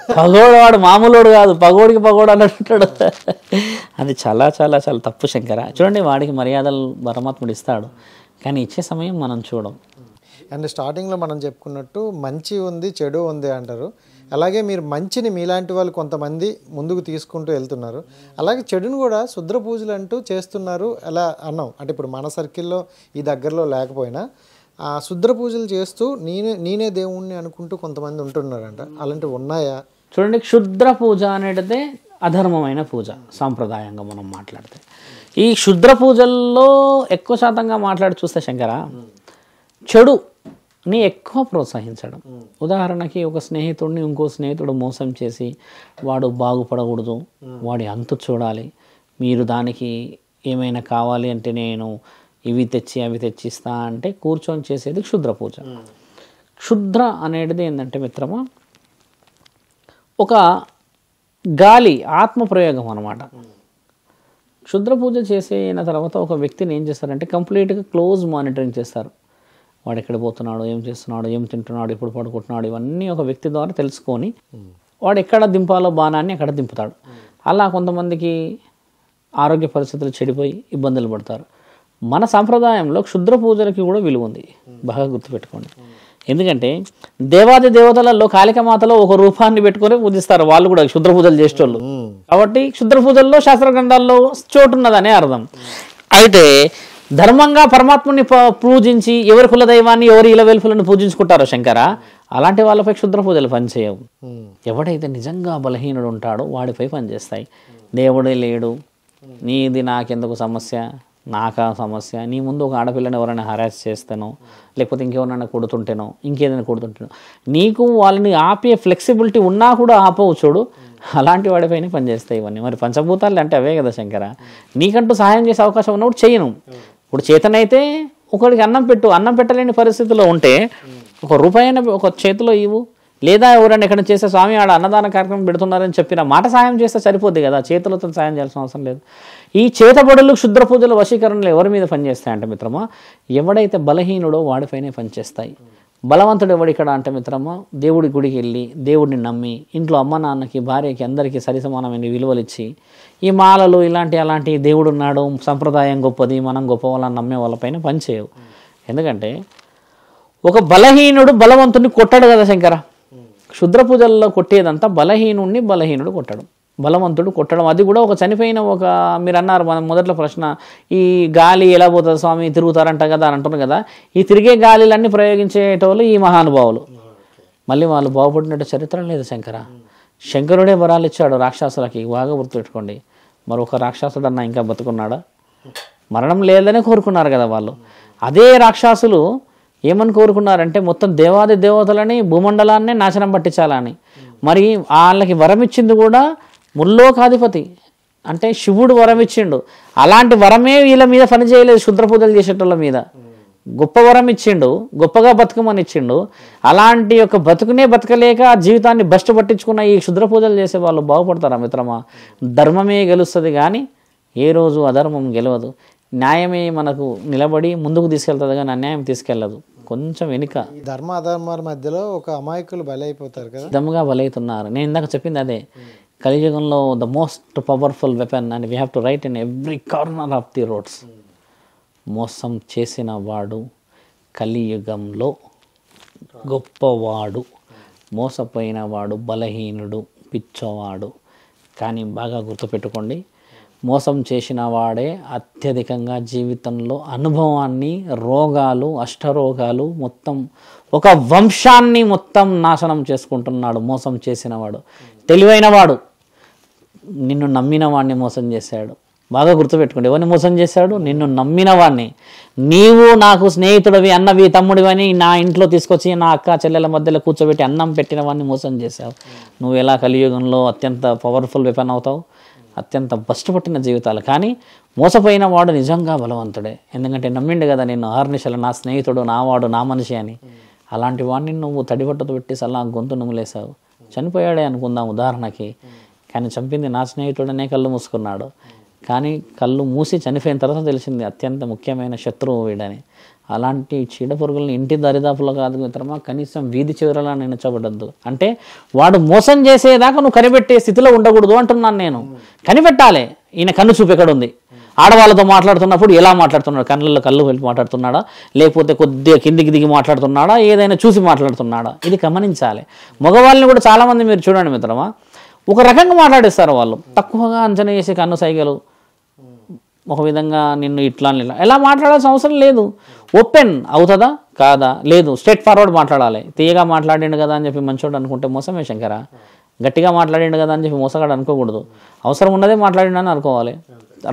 వాడు మామూలుడు కాదు, పగోడికి పగోడు అన్నట్టు. అది చాలా చాలా చాలా తప్పు శంకర. చూడండి, వాడికి మర్యాదలు పరమాత్ముడు ఇస్తాడు, కానీ ఇచ్చే సమయం మనం చూడం. అండ్ స్టార్టింగ్లో మనం చెప్పుకున్నట్టు మంచి ఉంది చెడు ఉంది అంటారు. అలాగే మీరు మంచిని మీలాంటి వాళ్ళు కొంతమంది ముందుకు తీసుకుంటూ వెళ్తున్నారు. అలాగే చెడును కూడా శుద్ర పూజలు అంటూ చేస్తున్నారు ఎలా అన్నాం. అంటే ఇప్పుడు మన సర్కిల్లో ఈ దగ్గరలో లేకపోయినా ఆ శుద్ర పూజలు చేస్తూ నేనే దేవుణ్ణి అనుకుంటూ కొంతమంది ఉంటున్నారంట. అలాంటివి ఉన్నాయా? చూడండి, క్షుద్ర పూజ అనేది అధర్మమైన పూజ సాంప్రదాయంగా మనం మాట్లాడితే. ఈ క్షుద్ర పూజల్లో ఎక్కువ శాతంగా మాట్లాడి చూస్తే శంకర, చెడుని ఎక్కువ ప్రోత్సహించడం. ఉదాహరణకి ఒక స్నేహితుడిని ఇంకో స్నేహితుడు మోసం చేసి వాడు బాగుపడకూడదు, వాడి అంతు చూడాలి, మీరు దానికి ఏమైనా కావాలి అంటే నేను ఇవి తెచ్చి అవి తెచ్చిస్తా అంటే కూర్చొని చేసేది క్షుద్ర పూజ. క్షుద్ర అనేది ఏంటంటే మిత్రమా, ఒక గాలి ఆత్మప్రయోగం అన్నమాట. క్షుద్ర పూజ చేసిన తర్వాత ఒక వ్యక్తిని ఏం చేస్తారంటే కంప్లీట్గా క్లోజ్ మానిటరింగ్ చేస్తారు. వాడు ఎక్కడ పోతున్నాడు, ఏం చేస్తున్నాడు, ఏం తింటున్నాడు, ఎప్పుడు పడుకుంటున్నాడు, ఇవన్నీ ఒక వ్యక్తి ద్వారా తెలుసుకొని వాడు ఎక్కడ దింపాలో బాణాన్ని అక్కడ దింపుతాడు. అలా కొంతమందికి ఆరోగ్య పరిస్థితులు చెడిపోయి ఇబ్బందులు పడతారు. మన సాంప్రదాయంలో క్షుద్ర పూజలకి కూడా విలువ ఉంది, బాగా గుర్తుపెట్టుకోండి. ఎందుకంటే దేవాది దేవతలలో కాళికమాతలో ఒక రూపాన్ని పెట్టుకొని పూజిస్తారు వాళ్ళు కూడా క్షుద్ర పూజలు చేసేటోళ్ళు. కాబట్టి క్షుద్ర పూజల్లో శాస్త్ర గ్రంథాల్లో చోటు ఉన్నదనే అర్థం. అయితే ధర్మంగా పరమాత్ముని పూజించి ఎవరి కులదైవాన్ని ఎవరి ఇలవెల్పులను పూజించుకుంటారో శంకర, అలాంటి వాళ్ళపై క్షుద్ర పూజలు పనిచేయవు. ఎవడైతే నిజంగా బలహీనుడు ఉంటాడో వాడిపై పనిచేస్తాయి. దేవుడే లేడు, నీది నాకెందుకు సమస్య, నాకా సమస్య, నీ ముందు ఒక ఆడపిల్లని ఎవరైనా హరాస్ చేస్తానో, లేకపోతే ఇంకెవరైనా కొడుతుంటేనో, ఇంకేదైనా కొడుతుంటేనో, నీకు వాళ్ళని ఆపే ఫ్లెక్సిబిలిటీ ఉన్నా కూడా ఆపవు చూడు, అలాంటి వాడిపైన పనిచేస్తాయి ఇవన్నీ. మరి పంచభూతాలు అంటే అవే కదా శంకర. నీకంటూ సహాయం చేసే అవకాశం ఉన్నప్పుడు చేయను. ఇప్పుడు చేతనైతే ఒకడికి అన్నం పెట్టు, అన్నం పెట్టలేని పరిస్థితిలో ఉంటే ఒక రూపాయి ఒక చేతిలో ఇవ్వు, లేదా ఎవరైనా ఎక్కడ చేస్తే స్వామి ఆడ అన్నదాన కార్యక్రమం పెడుతున్నారని చెప్పిన మాట సాయం చేస్తే సరిపోద్ది కదా, చేతులతో సాయం చేయాల్సిన అవసరం లేదు. ఈ చేతబడులు క్షుద్ర పూజలు వశీకరణలు ఎవరి మీద పనిచేస్తాయంటే మిత్రమా, ఎవడైతే బలహీనుడో వాడిపైనే పనిచేస్తాయి. బలవంతుడు ఎవడు ఇక్కడ అంటే మిత్రమా, దేవుడి గుడికి వెళ్ళి దేవుడిని నమ్మి ఇంట్లో అమ్మ నాన్నకి భార్యకి అందరికీ సరిసమానమైన విలువలు ఇచ్చి ఈ మాలలు అలాంటి దేవుడు ఉన్నాడు, సంప్రదాయం గొప్పది, మనం గొప్ప వాళ్ళని నమ్మే వాళ్ళపైన పనిచేయవు. ఎందుకంటే ఒక బలహీనుడు బలవంతుడిని కొట్టాడు కదా శంకర. క్షుద్ర పూజల్లో కొట్టేదంతా బలహీనుడిని బలహీనుడు కొట్టడం. బలవంతుడు కొట్టడం, అది కూడా ఒక చనిపోయిన ఒక, మీరు అన్నారు మనం మొదట్లో ప్రశ్న, ఈ గాలి ఎలా పోతుంది స్వామి తిరుగుతారంట కదా అని అంటున్నారు కదా, ఈ తిరిగే గాలిలన్నీ ప్రయోగించేటోళ్ళు ఈ మహానుభావులు. మళ్ళీ వాళ్ళు బాగుపడినట్టు చరిత్ర లేదు శంకర. శంకరుడే వరాలు ఇచ్చాడు రాక్షసులకి, బాగా గుర్తుపెట్టుకోండి. మరొక రాక్షసుడు అన్న ఇంకా బతుకున్నాడా? మరణం లేదనే కోరుకున్నారు కదా వాళ్ళు. అదే రాక్షసులు ఏమని కోరుకున్నారంటే మొత్తం దేవాది దేవతలని భూమండలాన్నే నాశనం పట్టించాలని. మరి వాళ్ళకి వరం ఇచ్చింది కూడా ముల్లోకాధిపతి అంటే శివుడు వరం ఇచ్చిండు. అలాంటి వరమే వీళ్ళ మీద పని చేయలేదు, శుద్ర పూజలు చేసేటోళ్ళ మీద. గొప్ప వరం ఇచ్చిండు, గొప్పగా బతుకమని ఇచ్చిండు. అలాంటి యొక్క బతుకునే బతకలేక జీవితాన్ని బస్ట్ పట్టించుకున్న ఈ క్షుద్ర పూజలు చేసే వాళ్ళు బాగుపడతారా మిత్రమా? ధర్మమే గెలుస్తుంది కానీ ఏ రోజు అధర్మం గెలవదు. న్యాయమే మనకు నిలబడి ముందుకు తీసుకెళ్తుంది కానీ అన్యాయం తీసుకెళ్ళదు. కొంచెం వెనుక ధర్మ అధర్మాల మధ్యలో ఒక అమాయకులు బలైపోతారు కదా, దమ్ముగా బలవుతున్నారు. నేను ఇందాక చెప్పింది అదే, కలియుగంలో the most powerful weapon and we have to right in every corner of the roads. మోసం చేసిన వాడు కలియుగంలో గొప్పవాడు, మోసపోయిన వాడు బలహీనుడు, పిచ్చవాడు. కానీ బాగా గుర్తుపెట్టుకోండి, మోసం చేసిన వాడే అత్యధికంగా జీవితంలో అనుభవాన్ని, రోగాలు, అష్టరోగాలు, మొత్తం ఒక వంశాన్ని మొత్తం నాశనం చేసుకుంటున్నాడు మోసం చేసిన వాడు. తెలివైన వాడు నిన్ను నమ్మిన వాడిని మోసం చేశాడు. బాగా గుర్తుపెట్టుకోండి, ఎవరిని మోసం చేశాడు? నిన్ను నమ్మిన వాడిని. నీవు నాకు స్నేహితుడివి, అన్నవి, తమ్ముడివని నా ఇంట్లో తీసుకొచ్చి నా అక్క చెల్లెల మధ్యలో కూర్చోబెట్టి అన్నం పెట్టిన వాడిని మోసం చేశావు. నువ్వు ఎలా కలియుగంలో అత్యంత పవర్ఫుల్ వెపన్ అవుతావు? అత్యంత బస్టుపట్టిన జీవితాలు. కానీ మోసపోయిన వాడు నిజంగా బలవంతుడే, ఎందుకంటే నమ్మిండు కదా నిన్ను ఆర్నిశలు, నా స్నేహితుడు, నా వాడు, నా మనిషి అని. అలాంటి వాడిని నువ్వు తడిబట్టతో పెట్టి సలా గొంతు నుమ్ములేసావు. చనిపోయాడే అనుకుందాం ఉదాహరణకి, కానీ చంపింది నా స్నేహితుడనే కళ్ళు మూసుకున్నాడు. కానీ కళ్ళు మూసి చనిపోయిన తర్వాత తెలిసింది అత్యంత ముఖ్యమైన శత్రువు వీడని. అలాంటి చీడపురుగులను ఇంటి దరిదాపులో కాదు మిత్రమా, కనీసం వీధి చివరలా నిలిచబడద్దు. అంటే వాడు మోసం చేసేదాకా నువ్వు కనిపెట్టే స్థితిలో ఉండకూడదు అంటున్నాను నేను. కనిపెట్టాలి, ఈయన కన్ను చూపు ఎక్కడ ఉంది, ఆడవాళ్ళతో మాట్లాడుతున్నప్పుడు ఎలా మాట్లాడుతున్నాడు, కళ్ళల్లో కళ్ళు వెళ్ళి మాట్లాడుతున్నాడా, లేకపోతే కొద్దిగా కిందికి దిగి మాట్లాడుతున్నాడా, ఏదైనా చూసి మాట్లాడుతున్నాడా, ఇది గమనించాలి. మగవాళ్ళని కూడా చాలామంది మీరు చూడండి మిత్రమా, ఒక రకంగా మాట్లాడేస్తారు వాళ్ళు, తక్కువగా అంచనా చేసే కన్ను సైగలు, ఒక విధంగా నిన్ను ఇట్లా ఎలా మాట్లాడాల్సిన అవసరం లేదు. ఓపెన్ అవుతుందా కాదా లేదు, స్ట్రైట్ ఫార్వర్డ్ మాట్లాడాలి. తీయగా మాట్లాడిండు కదా అని చెప్పి మంచోడు అనుకుంటే మోసమే శంకర. గట్టిగా మాట్లాడిండు కదా అని చెప్పి మోసగాడు అనుకోకూడదు. అవసరం ఉన్నదే మాట్లాడిండని అనుకోవాలి.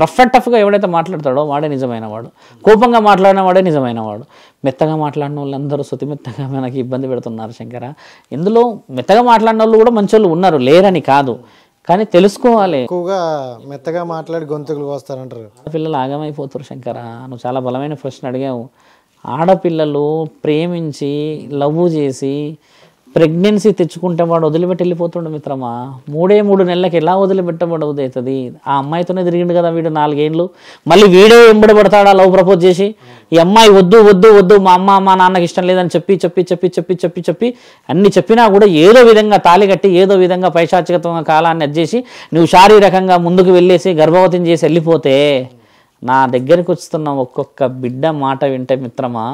రఫ్ అండ్ టఫ్గా ఎవడైతే మాట్లాడతాడో వాడే నిజమైన వాడు. కోపంగా మాట్లాడిన వాడే నిజమైన వాడు. మెత్తగా మాట్లాడిన వాళ్ళందరూ మెత్తగా మనకి ఇబ్బంది పెడుతున్నారు శంకర. ఇందులో మెత్తగా మాట్లాడిన వాళ్ళు కూడా మంచోళ్ళు ఉన్నారు, లేరని కాదు, కానీ తెలుసుకోవాలి. ఎక్కువగా మెత్తగా మాట్లాడి గొంతుకులు వస్తారంటారు. ఆడపిల్లలు ఆగమైపోతారు శంకర. నువ్వు చాలా బలమైన ప్రశ్న అడిగావు. ఆడపిల్లలు ప్రేమించి లవ్ చేసి ప్రెగ్నెన్సీ తెచ్చుకుంటే వాడు వదిలిపెట్టి వెళ్ళిపోతుండే మిత్రమా. 3 నెలలకి ఎలా వదిలిపెట్టబడవుతుంది? ఆ అమ్మాయితోనే తిరిగిండు కదా వీడు 4 ఏళ్ళు. మళ్ళీ వీడే ఎంబడబడతాడా లవ్ ప్రపోజ్ చేసి? ఈ అమ్మాయి వద్దు వద్దు వద్దు, మా అమ్మ మా నాన్నకి ఇష్టం లేదని చెప్పి చెప్పి చెప్పి చెప్పి చెప్పి చెప్పి అన్ని చెప్పినా కూడా ఏదో విధంగా తాళి కట్టి ఏదో విధంగా పైశాచికత్వంగా కాలాన్ని అడ్చేసి నువ్వు శారీరకంగా ముందుకు వెళ్ళేసి గర్భవతిని చేసి వెళ్ళిపోతే, నా దగ్గరికి వస్తున్న ఒక్కొక్క బిడ్డ మాట వింటే మిత్రమా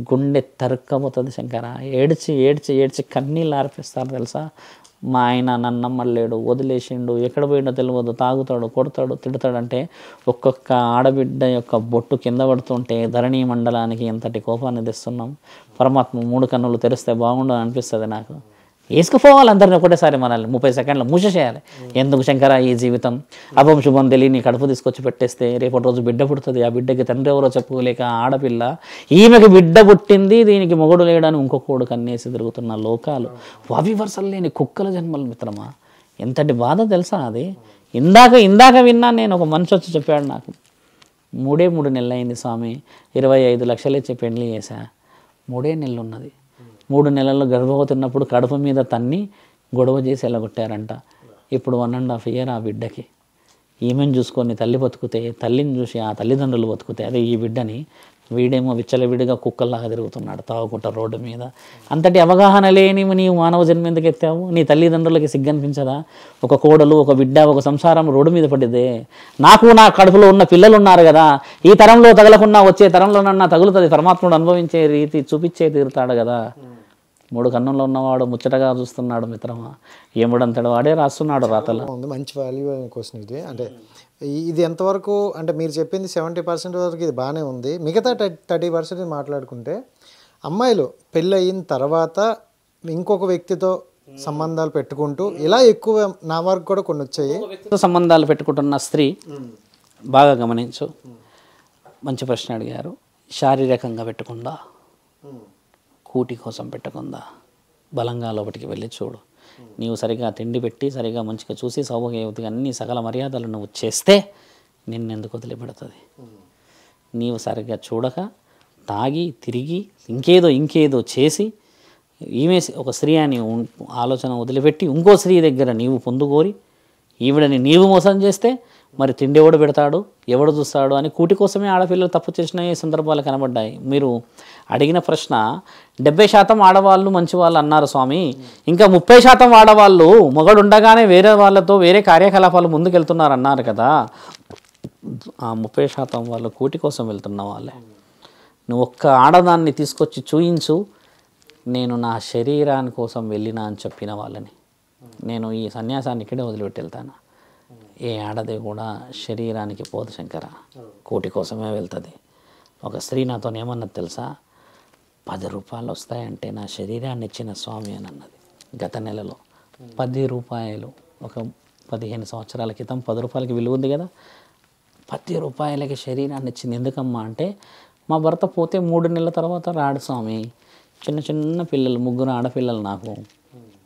గుండె తరుక్కపోతుంది శంకర. ఏడ్చి ఏడ్చి ఏడ్చి కన్నీళ్ళు ఆర్పిస్తారు తెలుసా. మా ఆయన నన్ను నమ్మలేడు, వదిలేసిండు, ఎక్కడ పోయిండో తెలియదు, తాగుతాడు, కొడతాడు, తిడతాడంటే ఒక్కొక్క ఆడబిడ్డ యొక్క బొట్టు కింద పడుతుంటే ధరణీ మండలానికి ఎంతటి కోపాన్ని తెస్తున్నాం. పరమాత్మ 3 కన్నులు తెరిస్తే బాగుండు అనిపిస్తుంది నాకు. వేసుకుపోవాలి అందరిని ఒకటేసారి, మనల్ని 30 సెకండ్లు మూసేసేయాలి. ఎందుకు శంకర ఈ జీవితం? అభం శుభం తెలియని కడుపు తీసుకొచ్చి పెట్టేస్తే రేపటి రోజు బిడ్డ పుడుతుంది. ఆ బిడ్డకి తండ్రి ఎవరో చెప్పుకోలేక ఆడపిల్ల, ఈమెకి బిడ్డ పుట్టింది, దీనికి మొగుడు లేడని ఇంకొకడు కన్నేసి తిరుగుతున్న లోకాలు, అవివర్సలు లేని కుక్కల జన్మలు మిత్రమా. ఎంతటి బాధ తెలుసా అది. ఇందాక విన్నాను నేను, ఒక మనిషి వచ్చి చెప్పాడు నాకు, 3 నెలలు అయింది స్వామి, 25 లక్షలు ఇచ్చి పెళ్లి చేశా, 3 నెలలు ఉన్నది. 3 నెలల్లో గర్భవతి ఉన్నప్పుడు కడుపు మీద తన్ని గొడవ చేసి వెళ్ళగొట్టారంట. ఇప్పుడు 1.5 ఇయర్ ఆ బిడ్డకి. ఈమెను చూసుకొని తల్లి బతుకుతే, తల్లిని చూసి ఆ తల్లిదండ్రులు బతుకుతే, అదే ఈ బిడ్డని వీడేమో విచ్చలవిడిగా కుక్కల్లాగా తిరుగుతున్నాడు తాగుకుంటా రోడ్డు మీద. అంతటి అవగాహన లేని నీవు మానవ జన్మ ఎందుకు ఎత్తావు? నీ తల్లిదండ్రులకి సిగ్గనిపించదా? ఒక కోడలు, ఒక బిడ్డ, ఒక సంసారం రోడ్డు మీద పడిదే. నాకు నా కడుపులో ఉన్న పిల్లలు ఉన్నారు కదా, ఈ తరంలో తగలకుండా వచ్చే తరంలోనన్నా తగులుతుంది. పరమాత్ముడు అనుభవించే రీతి చూపించే తీరుతాడు కదా. 3 కన్నుల్లో ఉన్నవాడు ముచ్చటగా చూస్తున్నాడు మిత్రమా, ఏముడంతడు వాడే రాస్తున్నాడు రాతలు. ఉంది మంచి వాల్యూ అయిన క్వశ్చన్ ఇది. అంటే ఇది ఎంతవరకు అంటే మీరు చెప్పింది 70% వరకు ఇది బాగానే ఉంది. మిగతా 30% మాట్లాడుకుంటే అమ్మాయిలు పెళ్ళి అయిన తర్వాత ఇంకొక వ్యక్తితో సంబంధాలు పెట్టుకుంటూ ఇలా ఎక్కువ నా వరకు కూడా కొన్ని వచ్చాయి. సంబంధాలు పెట్టుకుంటున్న స్త్రీ బాగా గమనించు, మంచి ప్రశ్న అడిగారు. శారీరకంగా పెట్టకుండా, కూటి కోసం పెట్టకుండా బలంగా లోపలికి వెళ్ళి చూడు. నీవు సరిగా తిండి పెట్టి సరిగా మంచిగా చూసి సౌభాగ్యవతిగా అన్ని సకల మర్యాదలు నువ్వు చేస్తే నిన్నెందుకు వదిలిపెడుతుంది? నీవు సరిగ్గా చూడక తాగి తిరిగి ఇంకేదో చేసి ఈమె ఒక స్త్రీ అని ఆలోచన వదిలిపెట్టి ఇంకో స్త్రీ దగ్గర నీవు పొందుకోరి ఈవిడని నీవు మోసం చేస్తే మరి తిండి ఎవడు పెడతాడు, ఎవడు చూస్తాడు అని కూటి కోసమే ఆడపిల్లలు తప్పు చేసిన సందర్భాలు కనబడ్డాయి. మీరు అడిగిన ప్రశ్న 70% ఆడవాళ్ళు మంచివాళ్ళు అన్నారు స్వామి, ఇంకా 30% ఆడవాళ్ళు మొగడు ఉండగానే వేరే వాళ్ళతో వేరే కార్యకలాపాలు ముందుకెళ్తున్నారు అన్నారు కదా. ఆ 30% వాళ్ళు కూటి కోసం వెళ్తున్న వాళ్ళే. నువ్వు ఒక్క ఆడదాన్ని తీసుకొచ్చి చూయించు, నేను నా శరీరాని కోసం వెళ్ళినా అని చెప్పిన వాళ్ళని నేను ఈ సన్యాసాన్ని ఇక్కడే వదిలిపెట్టి వెళ్తాను. ఏ ఆడది కూడా శరీరానికి పోదు శంకర, కోటి కోసమే వెళ్తుంది. ఒక స్త్రీ నాతో ఏమన్నది తెలుసా, 10 రూపాయలు వస్తాయంటే నా శరీరాన్ని ఇచ్చిన స్వామి అని అన్నది. గత నెలలో 10 రూపాయలు, ఒక 15 సంవత్సరాల క్రితం 10 రూపాయలకి విలువ ఉంది కదా, 10 రూపాయలకి శరీరాన్ని ఇచ్చింది. ఎందుకమ్మా అంటే మా భర్త పోతే 3 నెలల తర్వాత రాడు స్వామి, చిన్న పిల్లలు 3 ఆడపిల్లలు నాకు,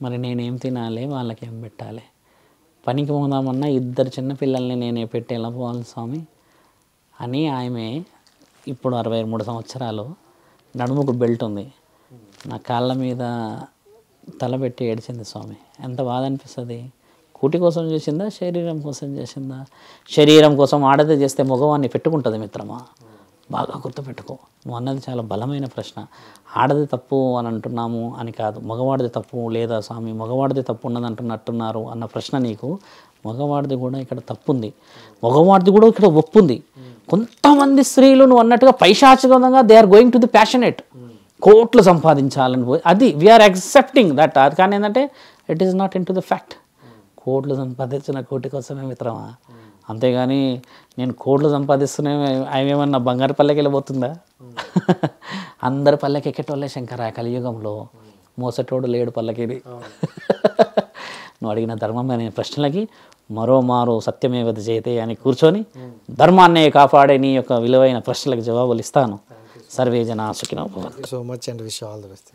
మరి నేనేం తినాలి, వాళ్ళకి ఏం పెట్టాలి, పనికి పోదామన్నా 2 చిన్నపిల్లల్ని నేనే పెట్టి ఎలా పోవాలి స్వామి అని ఆమె ఇప్పుడు 63 సంవత్సరాలు, నడుముకు బెల్ట్ ఉంది, నా కాళ్ళ మీద తలబెట్టి ఏడ్చింది స్వామి. ఎంత బాధ అనిపిస్తుంది. కూటి కోసం చేసిందా, శరీరం కోసం చేసిందా? శరీరం కోసం ఆడదే చేస్తే మగవాన్ని పెట్టుకుంటుంది మిత్రమా, బాగా గుర్తుపెట్టుకో. నువ్వు అన్నది చాలా బలమైన ప్రశ్న. ఆడది తప్పు అని అంటున్నాము అని కాదు, మగవాడిది తప్పు లేదా స్వామి మగవాడిది తప్పు ఉన్నది అంటున్నట్టున్నారు అన్న ప్రశ్న నీకు. మగవాడిది కూడా ఇక్కడ తప్పు ఉంది, మగవాడిది కూడా ఇక్కడ ఒప్పు ఉంది. కొంతమంది స్త్రీలు నువ్వు అన్నట్టుగా పైశాచికంగా they are going to the passionate, కోట్లు సంపాదించాలని పోయి అది వీఆర్ యాక్సెప్టింగ్ దట్. అది కానీ ఏంటంటే it is not in to the fact. కోట్లు సంపాదించిన కోటి కోసమే మిత్రమా, అంతేగాని నేను కోట్లు సంపాదిస్తూనే ఆమె ఏమన్నా బంగారు పల్లెకి వెళ్ళిపోతుందా? అందరు పల్లెకి ఎక్కేటోళ్ళే శంకర కలియుగంలో, మోసటోడు లేడు పల్లకిది. నువ్వు అడిగిన ధర్మం అనే ప్రశ్నలకి మరోమారు సత్యమేవ జయతే అని కూర్చొని ధర్మాన్నే కాపాడే నీ యొక్క విలువైన ప్రశ్నలకు జవాబులు ఇస్తాను. సర్వే జనా సుఖినో భవంతు. So much and wish all the best.